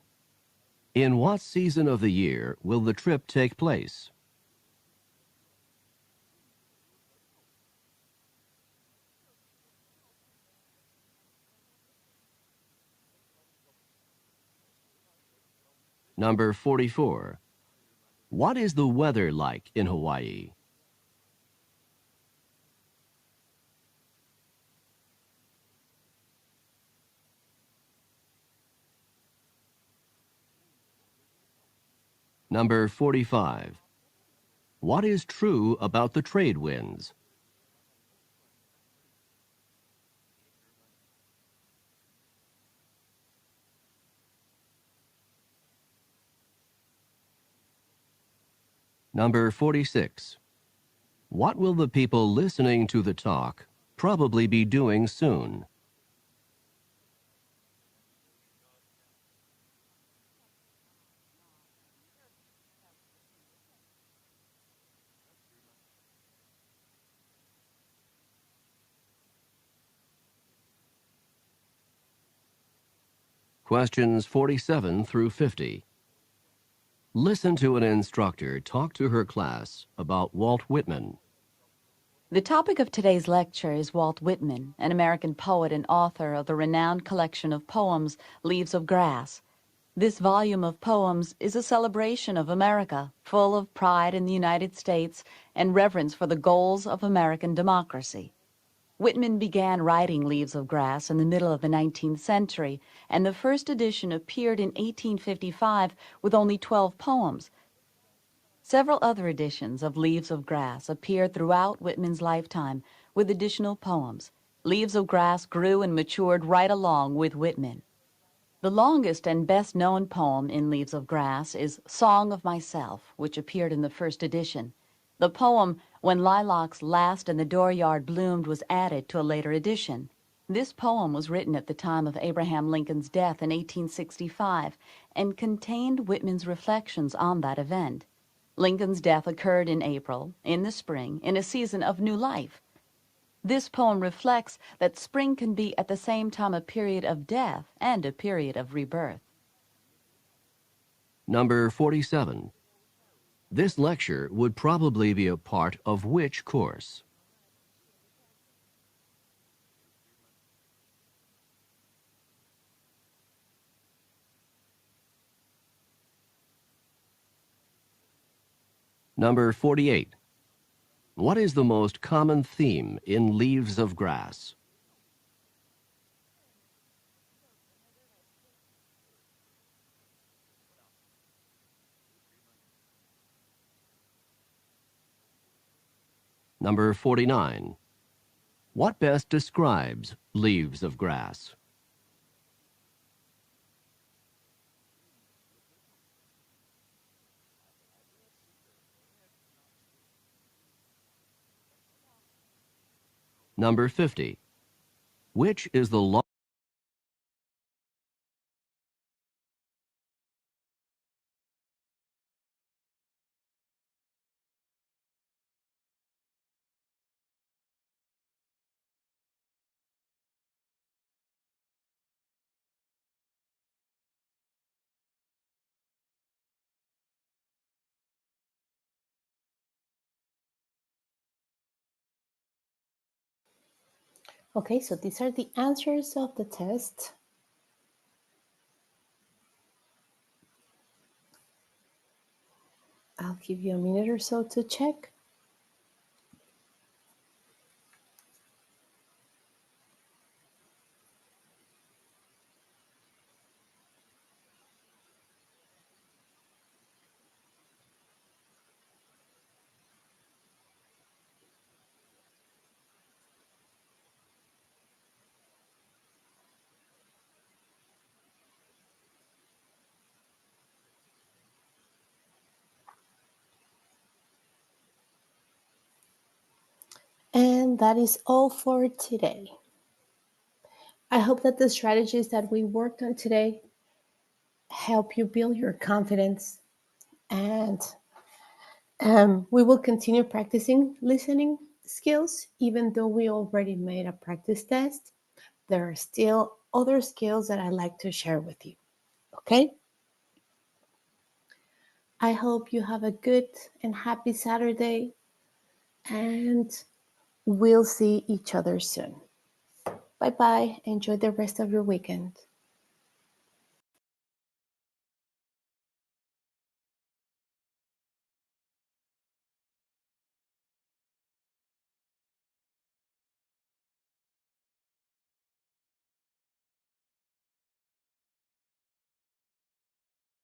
In what season of the year will the trip take place? Number 44. What is the weather like in Hawaii? Number 45. What is true about the trade winds? Number 46. What will the people listening to the talk probably be doing soon? Questions 47 through 50. Listen to an instructor talk to her class about Walt Whitman. The topic of today's lecture is Walt Whitman, an American poet and author of the renowned collection of poems, Leaves of Grass. This volume of poems is a celebration of America, full of pride in the United States and reverence for the goals of American democracy. Whitman began writing Leaves of Grass in the middle of the 19th century, and the first edition appeared in 1855 with only 12 poems. Several other editions of Leaves of Grass appeared throughout Whitman's lifetime with additional poems. Leaves of Grass grew and matured right along with Whitman. The longest and best-known poem in Leaves of Grass is Song of Myself, which appeared in the first edition. The poem When Lilacs Last and the Dooryard Bloomed was added to a later edition. This poem was written at the time of Abraham Lincoln's death in 1865 and contained Whitman's reflections on that event. Lincoln's death occurred in April, in the spring, in a season of new life. This poem reflects that spring can be at the same time a period of death and a period of rebirth. Number 47. This lecture would probably be a part of which course? Number 48. What is the most common theme in Leaves of Grass? Number 49. What best describes Leaves of Grass? Number 50. Which is the long Okay, so these are the answers of the test. I'll give you a minute or so to check. And that is all for today. I hope that the strategies that we worked on today help you build your confidence, and we will continue practicing listening skills. Even though we already made a practice test, there are still other skills that I'd like to share with you. Okay? I hope you have a good and happy Saturday, and we'll see each other soon. Bye bye. Enjoy the rest of your weekend.